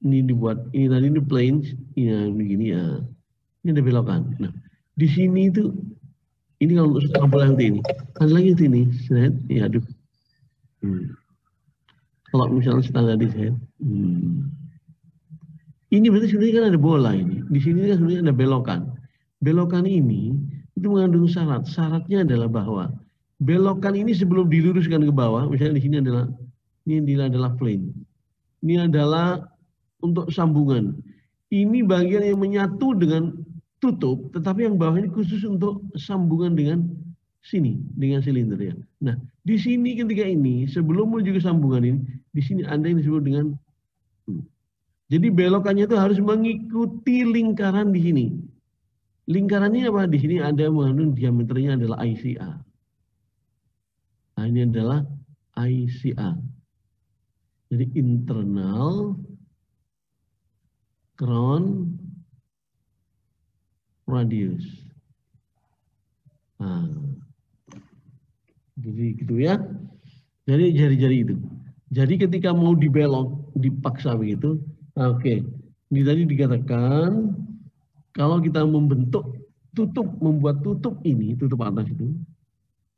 ini dibuat ini tadi ini plain, ini begini ya. Ini ada belokan. Nah, di sini itu ini kalau untuk sampel yang ini, ada lagi sini, set, ya aduh. Kalau misalnya standar desain, ini berarti sebenarnya kan ada bola ini. Di sini kan sebenarnya ada belokan. Belokan ini itu mengandung syarat. Syaratnya adalah bahwa belokan ini sebelum diluruskan ke bawah, misalnya di sini adalah plane. Ini adalah untuk sambungan. Ini bagian yang menyatu dengan tutup, tetapi yang bawah ini khusus untuk sambungan dengan sini, dengan silinder ya. Nah, di sini ketika ini, sebelum menuju ke sambungan ini, di sini ada yang disebut dengan jadi belokannya itu harus mengikuti lingkaran di sini. Lingkarannya apa? Di sini ada mengandung diameternya adalah ICA. Nah, ini adalah ICA. Jadi internal crown radius. Nah, jadi gitu ya. Jadi jari-jari itu. Jadi ketika mau dibelok, dipaksa begitu. Oke. Ini tadi dikatakan kalau kita membentuk tutup, membuat tutup ini, tutup atas itu.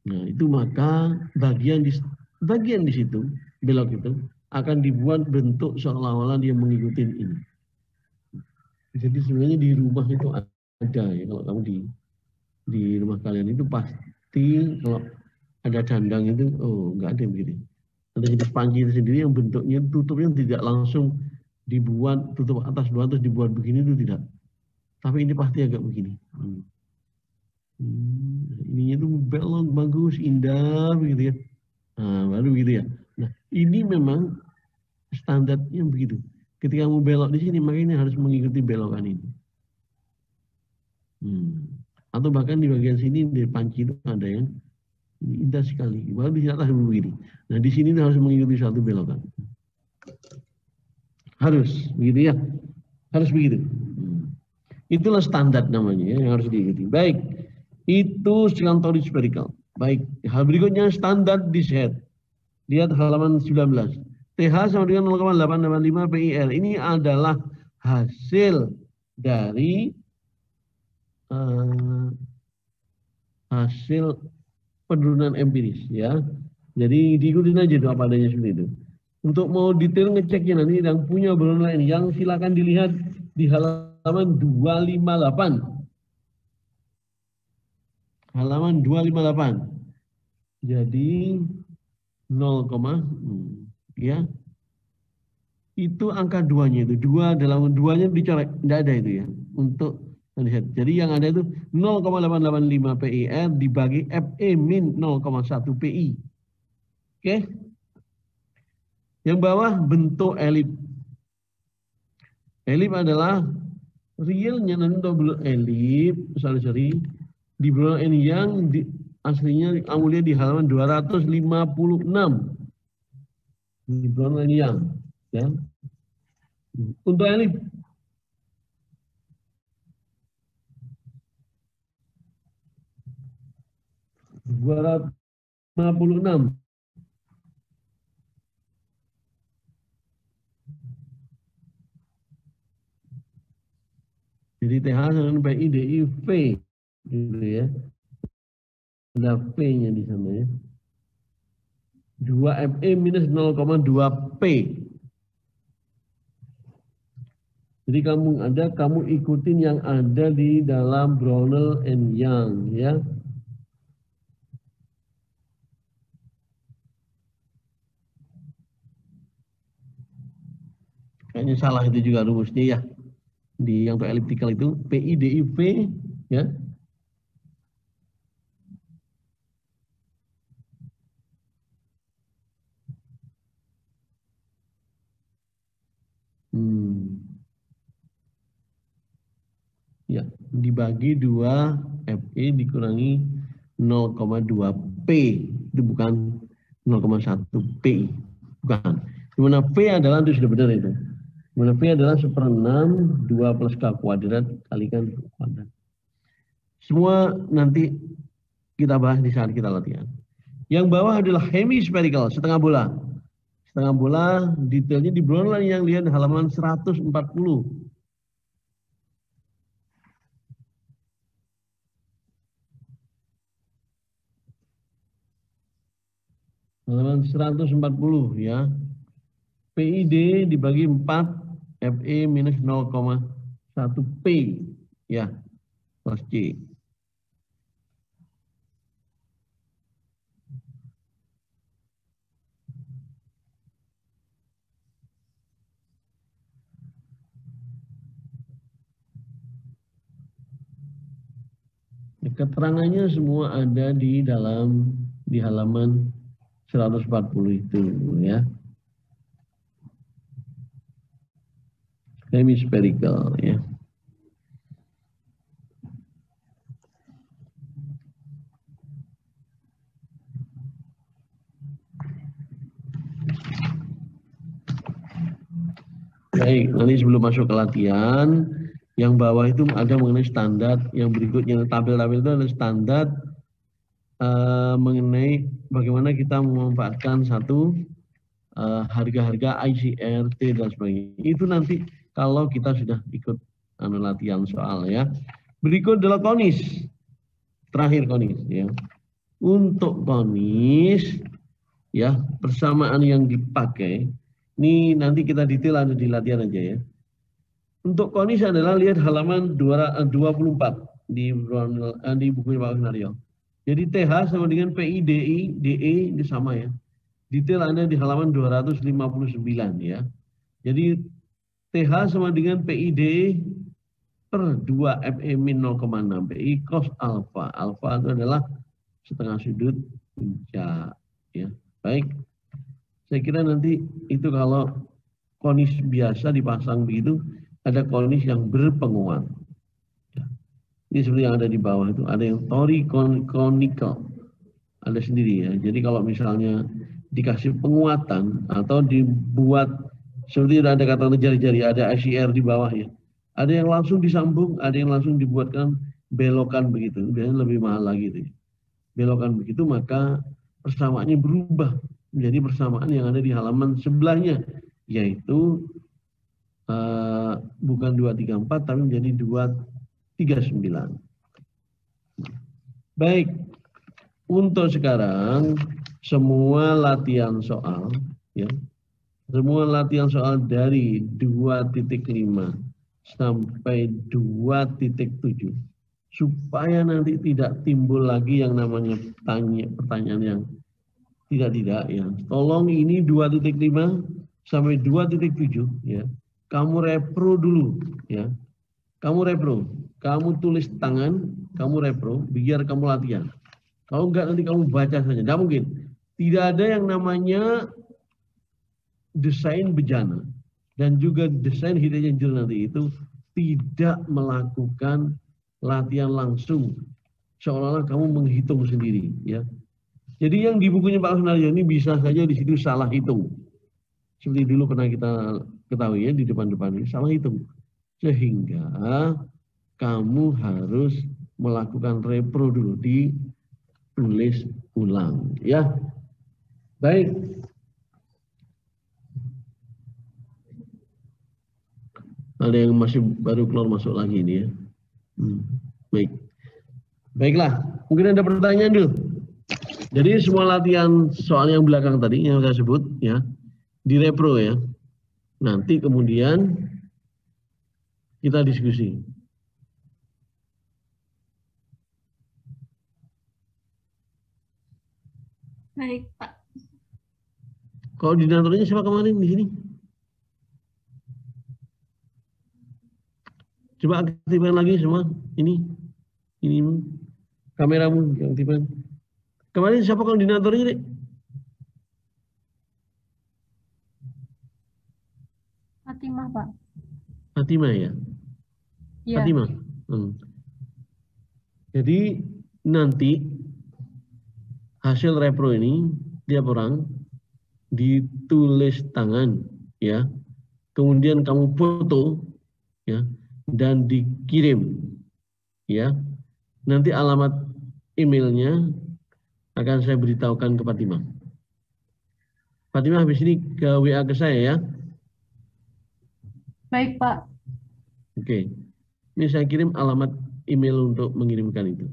Nah, itu maka bagian di situ, belok itu akan dibuat bentuk seolah-olah dia mengikuti ini. Jadi sebenarnya di rumah itu ada ya, kalau kamu di rumah kalian itu pasti kalau ada dandang itu, oh nggak ada yang begini. Ada jenis panci itu sendiri yang bentuknya tutupnya tidak langsung dibuat tutup atas bawah terus dibuat begini itu tidak. Tapi ini pasti agak begini. Ininya itu belok bagus, indah begitu ya. Nah, baru begitu ya. Nah, ini memang standarnya begitu. Ketika mau belok di sini, maka ini harus mengikuti belokan ini. Atau bahkan di bagian sini di panci itu ada yang indah sekali. Baru di atas begini. Nah, di sini harus mengikuti satu belokan. Harus begitu ya. Harus begitu. Itulah standar namanya ya, yang harus diikuti. Baik, itu silantoris spherical. Baik, hal berikutnya standar dishead. Lihat halaman 19. TH sama dengan 0,885 PIL. Ini adalah hasil dari hasil penurunan empiris ya. Jadi diikutin aja tuh apa adanya seperti itu. Untuk mau detail ngeceknya nanti yang punya obrolan lain yang silakan dilihat di halaman 258. Halaman 258. Jadi 0, ya. Itu angka 2-nya itu. 2 dalam 2-nya dicoret, enggak ada itu ya. Untuk lihat. Jadi yang ada itu 0,885 PIR dibagi FE min 0,1 PI. Oke. Yang bawah bentuk elip. Elip adalah realnya nanti double elip, sorry, di bulan ini yang aslinya kamu lihat di halaman 256. Di bulan ini yang ya. Untuk elip 256. Jadi TH dengan PI DI V gitu ya. Ada V-nya di sana ya. 2 FE minus 0,2 P. Jadi kamu ikutin yang ada di dalam Brownell and Young ya. Kayaknya salah itu juga rumusnya ya. Di yang untuk elliptical itu PI DI V ya. Ya, dibagi 2 FE dikurangi 0,2 P. Itu bukan 0,1 P. Bukan. Dimana P adalah, itu sudah benar itu. Dimana P adalah 1/6 2 plus K kuadrat kalikan kuadrat. Semua nanti kita bahas di saat kita latihan. Yang bawah adalah hemispherical, setengah bola. Setengah bola detailnya di bulan yang lihat halaman 140. Halaman 140 ya. PID dibagi 4 FE minus 0,1 P ya plus C. Keterangannya semua ada di halaman 140 itu ya. Hemispherical ya. Baik, nanti sebelum masuk ke latihan, yang bawah itu ada mengenai standar, yang berikutnya tabel-tabel itu ada standar mengenai bagaimana kita memanfaatkan satu harga-harga ICR, T dan sebagainya. Itu nanti kalau kita sudah ikut latihan soal ya. Berikut adalah konis. Terakhir konis ya. Untuk konis ya, persamaan yang dipakai ini nanti kita detail ada di latihan aja ya. Untuk konis adalah lihat halaman 24 di buku Pak Nario. Jadi TH sama dengan PI, DE ini sama ya. Detail ada di halaman 259 ya. Jadi TH sama dengan PID per 2 FE min 0,6 PI cos alfa. Alfa itu adalah setengah sudut puncak ya. Baik. Saya kira nanti itu kalau konis biasa dipasang begitu, ada konis yang berpenguat. Ya. Ini seperti yang ada di bawah itu, ada yang tori conical, ada sendiri ya. Jadi kalau misalnya dikasih penguatan atau dibuat seperti ada kata jari-jari, ada ICR di bawah ya. Ada yang langsung disambung, ada yang langsung dibuatkan belokan begitu. Biasanya lebih mahal lagi itu. Belokan begitu maka persamaannya berubah menjadi persamaan yang ada di halaman sebelahnya, yaitu bukan 234 tapi menjadi 239. Baik, untuk sekarang semua latihan soal ya. Semua latihan soal dari 2.5 sampai 2.7 supaya nanti tidak timbul lagi yang namanya pertanyaan yang tidak ya. Tolong ini 2.5 sampai 2.7 ya. Kamu repro dulu ya. Kamu repro, kamu tulis tangan, kamu repro biar kamu latihan. Kalau enggak nanti kamu baca saja. Tidak mungkin. Tidak ada yang namanya desain bejana dan juga desain hidden angel nanti itu tidak melakukan latihan langsung seolah-olah kamu menghitung sendiri ya. Jadi yang di bukunya Pak Sunario ini bisa saja di situ salah hitung. Seperti dulu pernah kita ketahui ya di depan-depan ini salah hitung. Sehingga kamu harus melakukan repro dulu, ditulis ulang ya. Baik. Ada yang masih baru keluar masuk lagi ini ya. Baik. Baiklah, mungkin ada pertanyaan dulu. Jadi semua latihan soal yang belakang tadi yang saya sebut ya, di repro ya. Nanti kemudian kita diskusi. Baik, Pak. Koordinatornya siapa kemarin di sini? Coba aktifkan lagi semua. Ini kameramu yang aktifkan. Kemarin siapa koordinatornya, Dek? Fatimah, Pak. Fatimah ya? Iya. Fatimah. Jadi nanti hasil repro ini tiap orang ditulis tangan, ya, kemudian kamu foto, ya, dan dikirim, ya. Nanti alamat emailnya akan saya beritahukan ke Fatimah. Fatimah habis ini ke WA ke saya ya. Baik, Pak. Oke. Ini saya kirim alamat email untuk mengirimkan itu.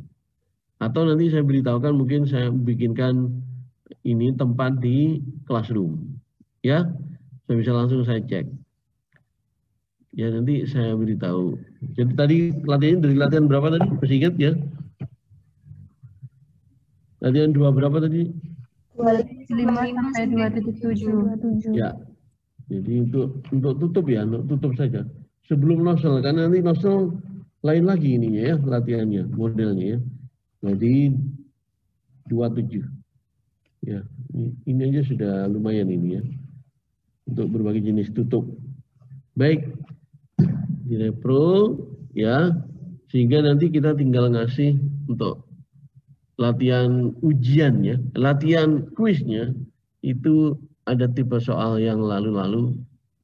Atau nanti saya beritahukan, mungkin saya bikinkan ini tempat di classroom. Ya, saya bisa langsung saya cek. Ya, nanti saya beritahu. Jadi tadi latihan dari latihan berapa tadi? Masih ingat ya? Latihan 2 berapa tadi? 25 sampai 2.7. Ya. Jadi untuk tutup ya, untuk tutup saja. Sebelum nosel, karena nanti nosel lain lagi ininya ya, latihannya, modelnya ya. Jadi 27. Ya, ini aja sudah lumayan ini ya. Untuk berbagai jenis tutup. Baik. Di repro ya. Sehingga nanti kita tinggal ngasih untuk latihan ujiannya, latihan kuisnya itu ada tipe soal yang lalu-lalu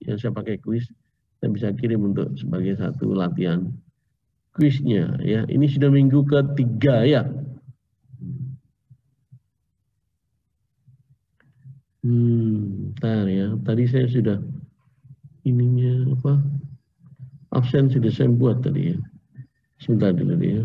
yang saya pakai kuis, saya bisa kirim untuk sebagai satu latihan kuisnya ya. Ini sudah minggu ketiga ya. Bentar ya. Tadi saya sudah ininya apa? Absen sudah saya buat tadi ya. Sebentar dulu ya.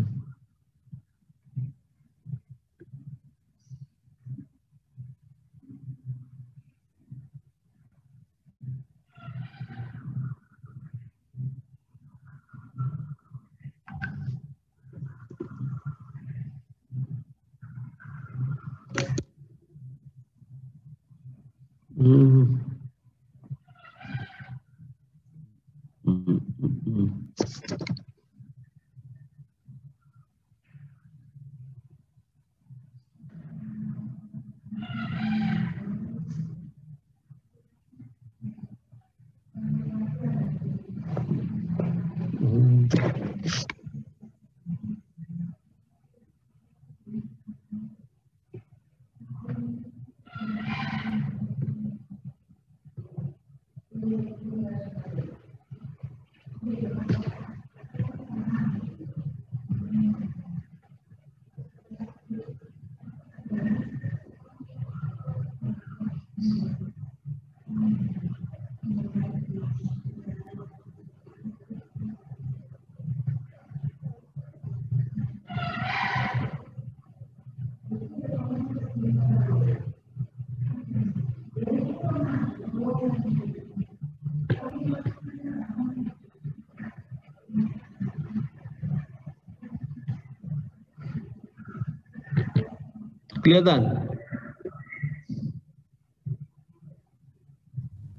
Kelihatan?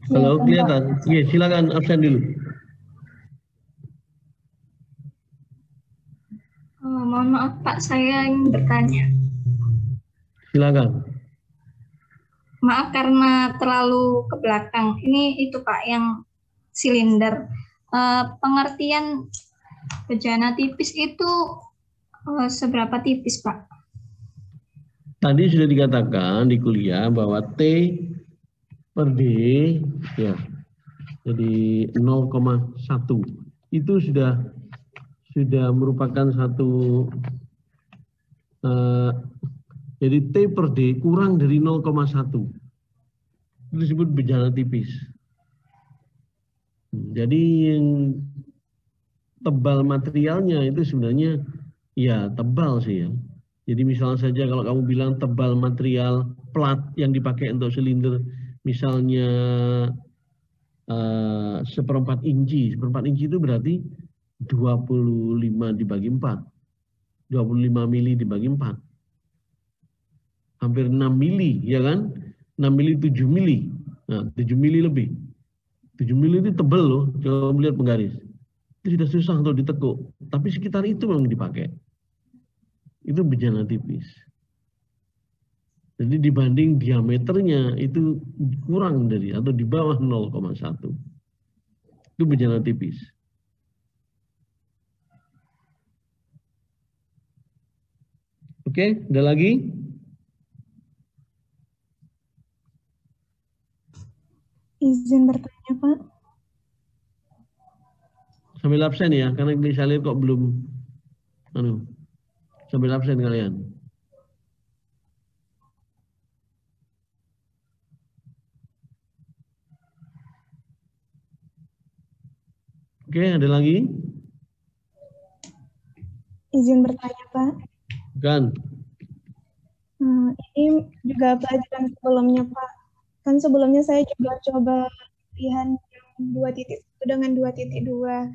Halo, kelihatan? Iya, silakan absen dulu. Mohon maaf Pak, saya ingin bertanya. Silakan. Maaf karena terlalu ke belakang. Ini itu Pak yang silinder. Pengertian bejana tipis itu seberapa tipis Pak? Tadi sudah dikatakan di kuliah bahwa T per D ya, jadi 0,1 itu sudah merupakan satu jadi T per D kurang dari 0,1 itu disebut bejana tipis. Jadi yang tebal materialnya itu sebenarnya ya tebal sih ya. Jadi misalnya saja kalau kamu bilang tebal material plat yang dipakai untuk silinder, misalnya 1/4 inci. 1/4 inci itu berarti 25 dibagi 4. 25 mili dibagi 4. Hampir 6 mili, ya kan? 6 mili 7 mili. Nah, 7 mili lebih. 7 mili itu tebal loh, coba melihat penggaris. Itu sudah susah untuk ditekuk. Tapi sekitar itu memang dipakai. Itu bejana tipis. Jadi dibanding diameternya itu kurang dari atau di bawah 0,1. Itu bejana tipis. Oke, ada lagi? Izin bertanya, Pak. Sambil absen ya, karena bisa lihat kok belum. Sambil absen kalian. Oke, ada lagi? Izin bertanya, Pak. Kan? Ini juga pelajaran sebelumnya, Pak. Kan sebelumnya saya juga coba latihan yang 2.1 dengan 2.2.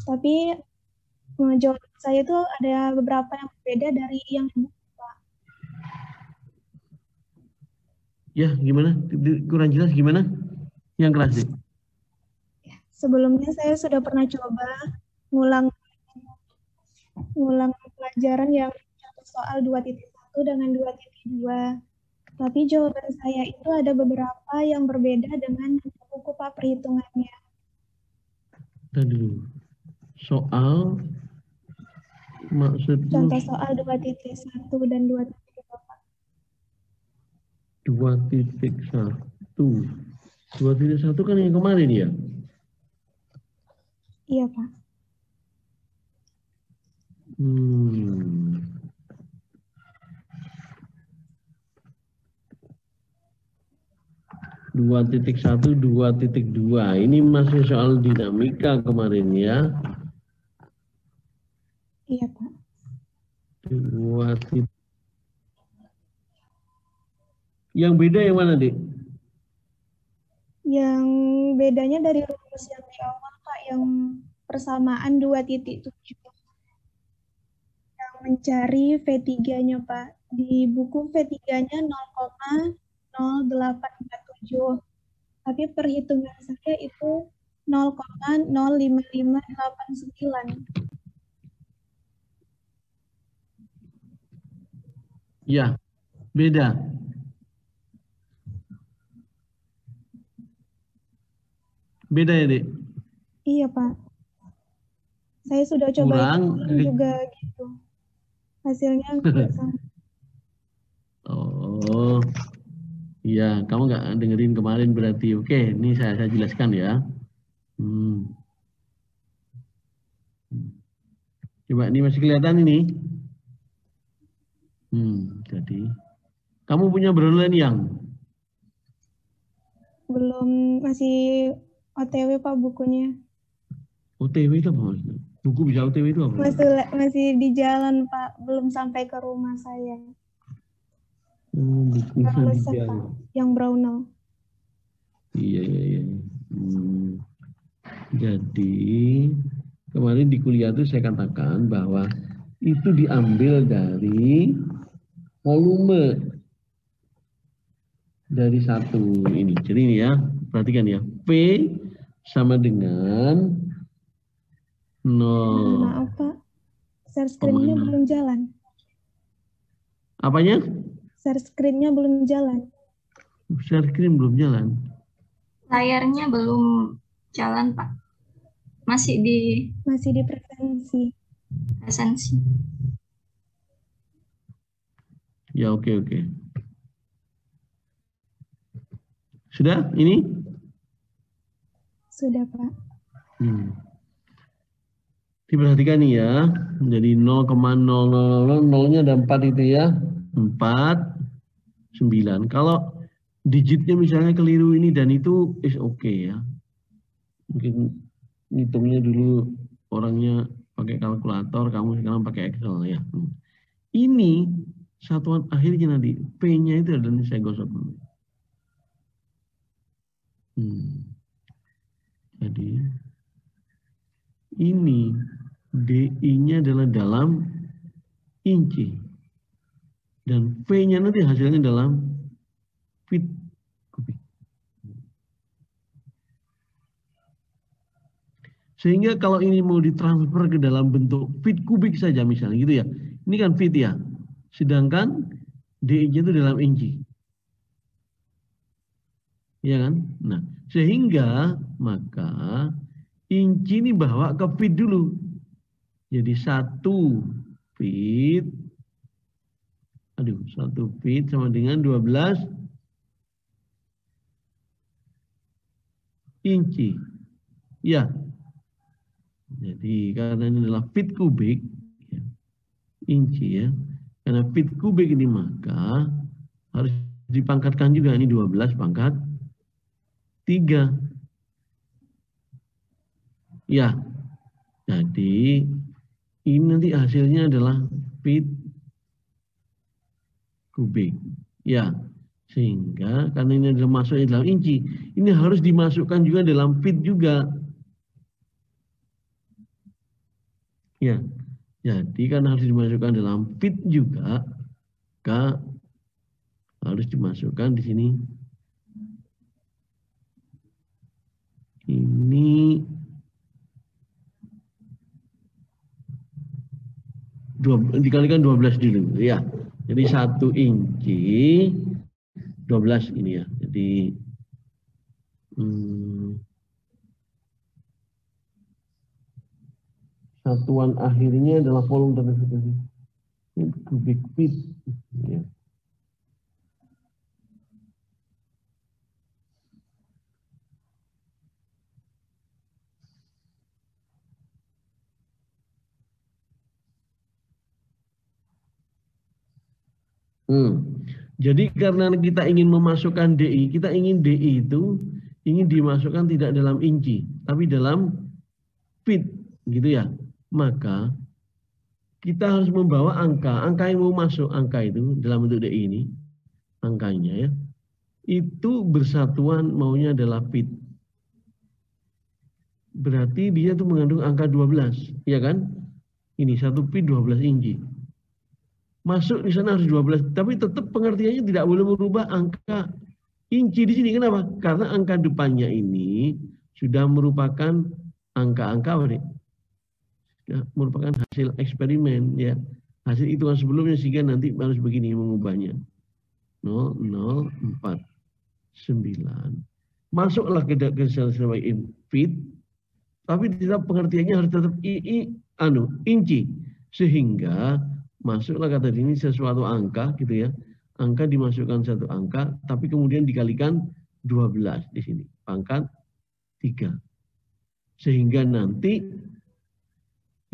Tapi jawaban saya itu ada beberapa yang berbeda dari yang di buku, Pak. Ya, gimana? Kurang jelas gimana? Yang keras deh. Sebelumnya saya sudah pernah coba ngulang pelajaran yang soal 2.1 dengan 2.2. Tapi jawaban saya itu ada beberapa yang berbeda dengan buku, Pak, perhitungannya. Tadi dulu. Soal maksudmu Contoh soal 2.1 dan 2.2, Pak. 2.1. 2.1 kan yang kemarin ya? Iya, Pak. 2.1, 2.2. Ini masih soal dinamika kemarin ya. Iya, Pak. 2. Yang beda yang mana, Dik? Yang bedanya dari rumus yang di awal, Pak, yang persamaan 2.7. Yang mencari V3-nya, Pak. Di buku V3-nya 0,0847. Tapi perhitungan saya itu 0,05589. Ya, beda. Beda ya, Dik? Iya, Pak. Saya sudah coba juga gitu. Hasilnya nggak sama. Oh, iya, kamu nggak dengerin kemarin berarti. Oke, ini saya jelaskan ya. Coba ini masih kelihatan ini. Jadi kamu punya Brownline yang? Belum, masih OTW, Pak, bukunya. OTW itu apa maksudnya? Buku bisa OTW itu apa? Masih di jalan, Pak, belum sampai ke rumah saya. Bukunya di jalan. Pak, yang Brownell. Iya. Jadi kemarin di kuliah itu saya katakan bahwa itu diambil dari volume dari satu ini. Jadi ini ya, perhatikan ya. P sama dengan 0. Maaf, Pak. Share screen-nya belum jalan. Apanya? Share screen-nya belum jalan. Share screen belum jalan. Layarnya belum jalan, Pak. Masih di presensi. Ya, oke. Sudah ini? Sudah, Pak. Diperhatikan nih ya. Jadi 0,000, nolnya ada 4 itu ya. 4, 9. Kalau digitnya misalnya keliru ini dan itu is oke ya. Mungkin ngitungnya dulu orangnya pakai kalkulator, kamu sekarang pakai Excel ya. Ini satuan akhirnya nanti P-nya itu adalah saya gosok dulu. Jadi ini DI-nya adalah dalam inci dan V-nya nanti hasilnya dalam feet kubik. Sehingga kalau ini mau ditransfer ke dalam bentuk feet kubik saja misalnya gitu ya. Ini kan feet ya. Sedangkan DI-nya itu dalam inci. Ya kan? Nah, sehingga maka inci ini bawa ke feet dulu. Jadi 1 feet Tuh, 1 feet sama dengan 12 inci. Ya. Jadi karena ini adalah feet kubik, ya, inci ya. Karena feet kubik ini maka harus dipangkatkan juga. Ini 12 pangkat 3. Ya. Jadi ini nanti hasilnya adalah feet kubik. Ya. Sehingga karena ini adalah masuknya dalam inci, ini harus dimasukkan juga dalam feet juga. Ya, jadi karena harus dimasukkan dalam feet juga, maka harus dimasukkan di sini. Ini dikalikan 12 dulu, ya. Jadi 1 inci 12 ini ya. Jadi satuan akhirnya adalah volume terdekat. Ini kubik feet. Ya. Jadi karena kita ingin memasukkan DI, kita ingin DI itu ingin dimasukkan tidak dalam inci, tapi dalam feet, gitu ya. Maka kita harus membawa angka yang mau masuk angka itu dalam bentuk DI ini, angkanya ya, itu bersatuan maunya adalah feet. Berarti dia tuh mengandung angka 12, ya kan? Ini 1 feet 12 inci. Masuk di sana harus 12, tapi tetap pengertiannya tidak boleh merubah angka inci di sini. Kenapa? Karena angka depannya ini sudah merupakan angka-angka apa nih? Sudah merupakan hasil eksperimen ya. Hasil hitungan sebelumnya, sehingga nanti harus begini mengubahnya. 0049. Masuklah ke sebagai feet, tapi tetap pengertiannya harus tetap inci, sehingga masuklah kata ini sesuatu angka gitu ya. Angka dimasukkan satu angka, tapi kemudian dikalikan 12 di sini. Pangkat 3. Sehingga nanti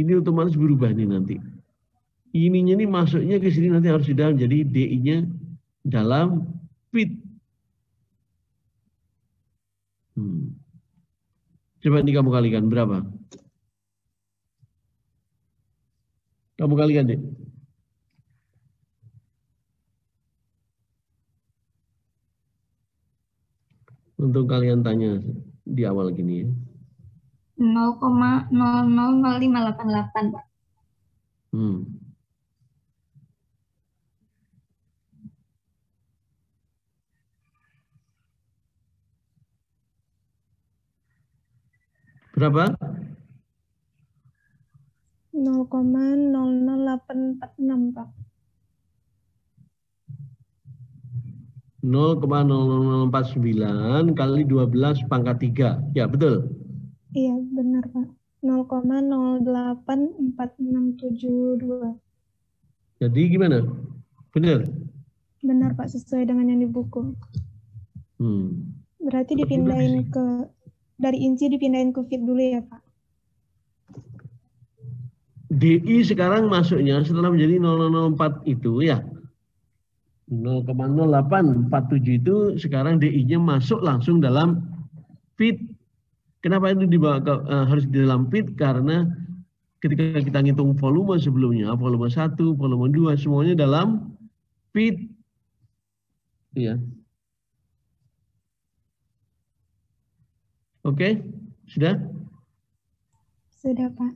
ini otomatis berubah nih nanti. Ininya nih masuknya ke sini nanti harus sudah menjadi DI-nya dalam feet. Coba ini kamu kalikan berapa? Kamu kalikan deh. Untuk kalian tanya di awal gini ya. 0,000588, Pak. Berapa? 0,00846, Pak. 0,0049 kali 12 pangkat 3. Ya, betul? Iya, benar, Pak. 0,084672. Jadi gimana? Benar? Benar, Pak, sesuai dengan yang di buku. Berarti dipindahin dari inci dipindahin ke feet dulu ya, Pak? DI sekarang masuknya setelah menjadi 0004 itu ya. 0,0847 itu sekarang DI-nya masuk langsung dalam feet. Kenapa itu dibawa harus di dalam feet? Karena ketika kita ngitung volume sebelumnya, volume 1, volume 2, semuanya dalam feet. Ya. Oke, sudah? Sudah, Pak.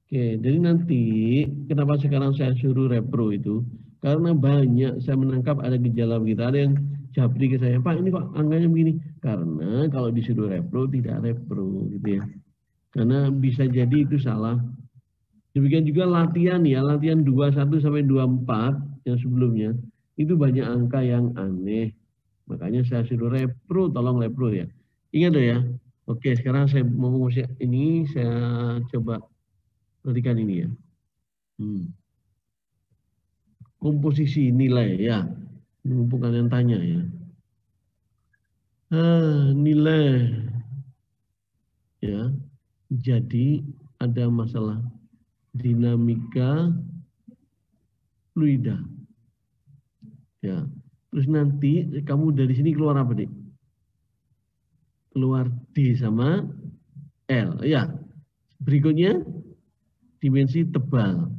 Oke, jadi nanti kenapa sekarang saya suruh repro itu? Karena banyak saya menangkap ada gejala begitu, ada yang japri ke saya, Pak ini kok angkanya begini? Karena kalau disuruh repro tidak repro gitu ya. Karena bisa jadi itu salah. Demikian juga latihan ya, latihan 21 sampai 24 yang sebelumnya itu banyak angka yang aneh. Makanya saya suruh repro, tolong repro ya. Ingat loh ya. Oke, sekarang saya mau ini saya coba perhatikan ini ya. komposisi nilai ya. Mumpung kalian tanya ya. Nilai ya. Jadi ada masalah dinamika fluida. Ya. Terus nanti kamu dari sini keluar apa, Dik? Keluar D sama L. Ya. Berikutnya dimensi tebal.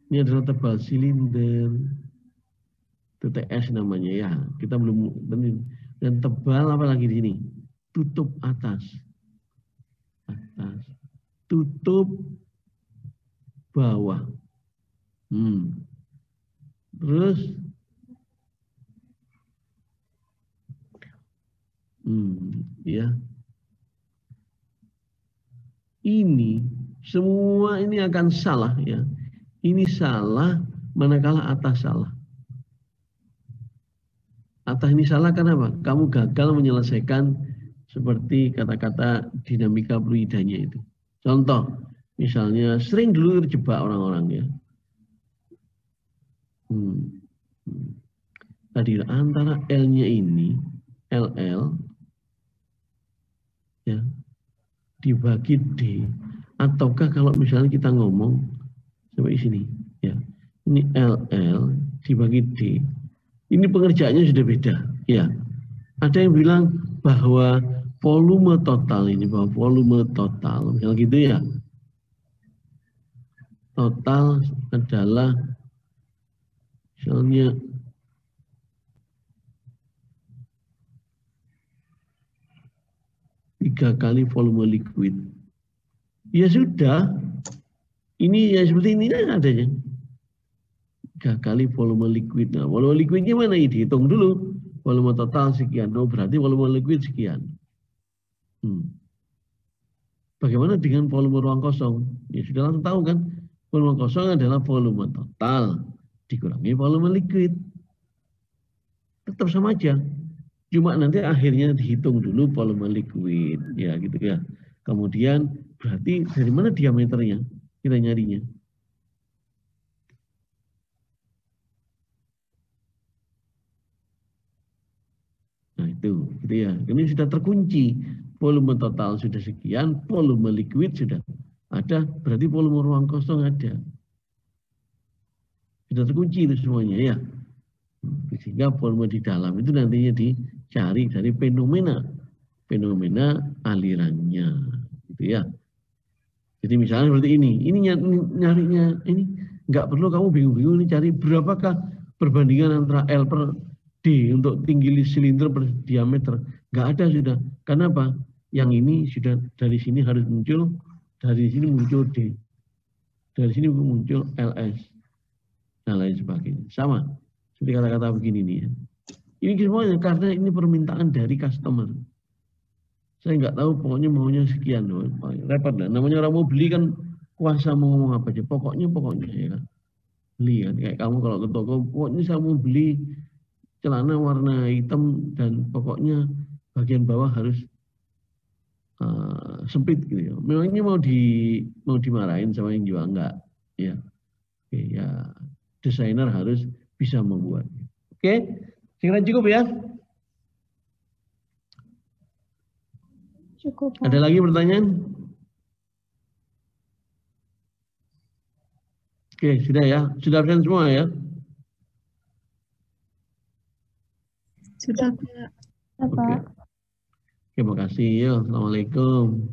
Ini adalah tebal silinder. TTS namanya ya. Kita belum, dan tebal apa lagi di sini? Tutup atas. Atas. Tutup bawah. Terus ya. Ini semua ini akan salah ya. Ini salah manakala atas salah. Atas ini salah kenapa? Kamu gagal menyelesaikan seperti kata-kata dinamika fluidanya itu. Contoh, misalnya sering dulu terjebak orang-orang ya. Tadi antara L-nya ini, LL, ya, dibagi D, ataukah kalau misalnya kita ngomong sampai sini, ya, ini LL dibagi D, ini pengerjaannya sudah beda, ya. Ada yang bilang bahwa volume total ini, bahwa volume total, misalnya gitu ya, total adalah misalnya 3 kali volume liquid. Ya sudah, ini ya seperti ini adanya. 3 kali volume liquid. Nah, volume liquidnya mana? Dihitung dulu. Volume total sekian. Oh, berarti volume liquid sekian. Bagaimana dengan volume ruang kosong? Ya sudah langsung tahu kan. Volume kosong adalah volume total dikurangi volume liquid. Tetap sama aja. Cuma nanti akhirnya dihitung dulu volume liquid, ya gitu ya. Kemudian berarti dari mana diameternya kita nyarinya? Nah itu, gitu ya. Ini sudah terkunci. Volume total sudah sekian, volume liquid sudah ada, berarti volume ruang kosong ada. Sudah terkunci itu semuanya ya. Sehingga volume di dalam itu nantinya dicari dari fenomena alirannya, gitu ya. Jadi misalnya seperti ini nyarinya ini nggak perlu kamu bingung-bingung ini cari berapakah perbandingan antara L per D untuk tinggi silinder per diameter, nggak ada sudah. Karena apa? Yang ini sudah dari sini harus muncul, dari sini muncul D, dari sini muncul LS, dan lain sebagainya. Sama. Seperti kata-kata begini nih ya. Ini semuanya karena ini permintaan dari customer. Saya nggak tahu, pokoknya maunya sekian. Repot lah. Namanya orang mau beli kan kuasa mau ngomong apa aja. Pokoknya ya kan. Beli kan. Kayak kamu kalau ke toko, pokoknya saya mau beli celana warna hitam dan pokoknya bagian bawah harus sempit gitu ya. Memangnya mau dimarahin sama yang jual enggak? Ya. Oke, ya desainer harus bisa membuat. Oke, sekiranya cukup ya. Cukup. Ada lagi pertanyaan? Oke, sudah ya. Sudah absen semua ya? Sudah, Pak. Oke. Terima kasih. Yo, assalamualaikum.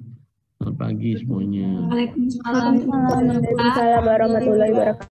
Selamat pagi semuanya. Waalaikumsalam. Waalaikumsalam warahmatullahi wabarakatuh.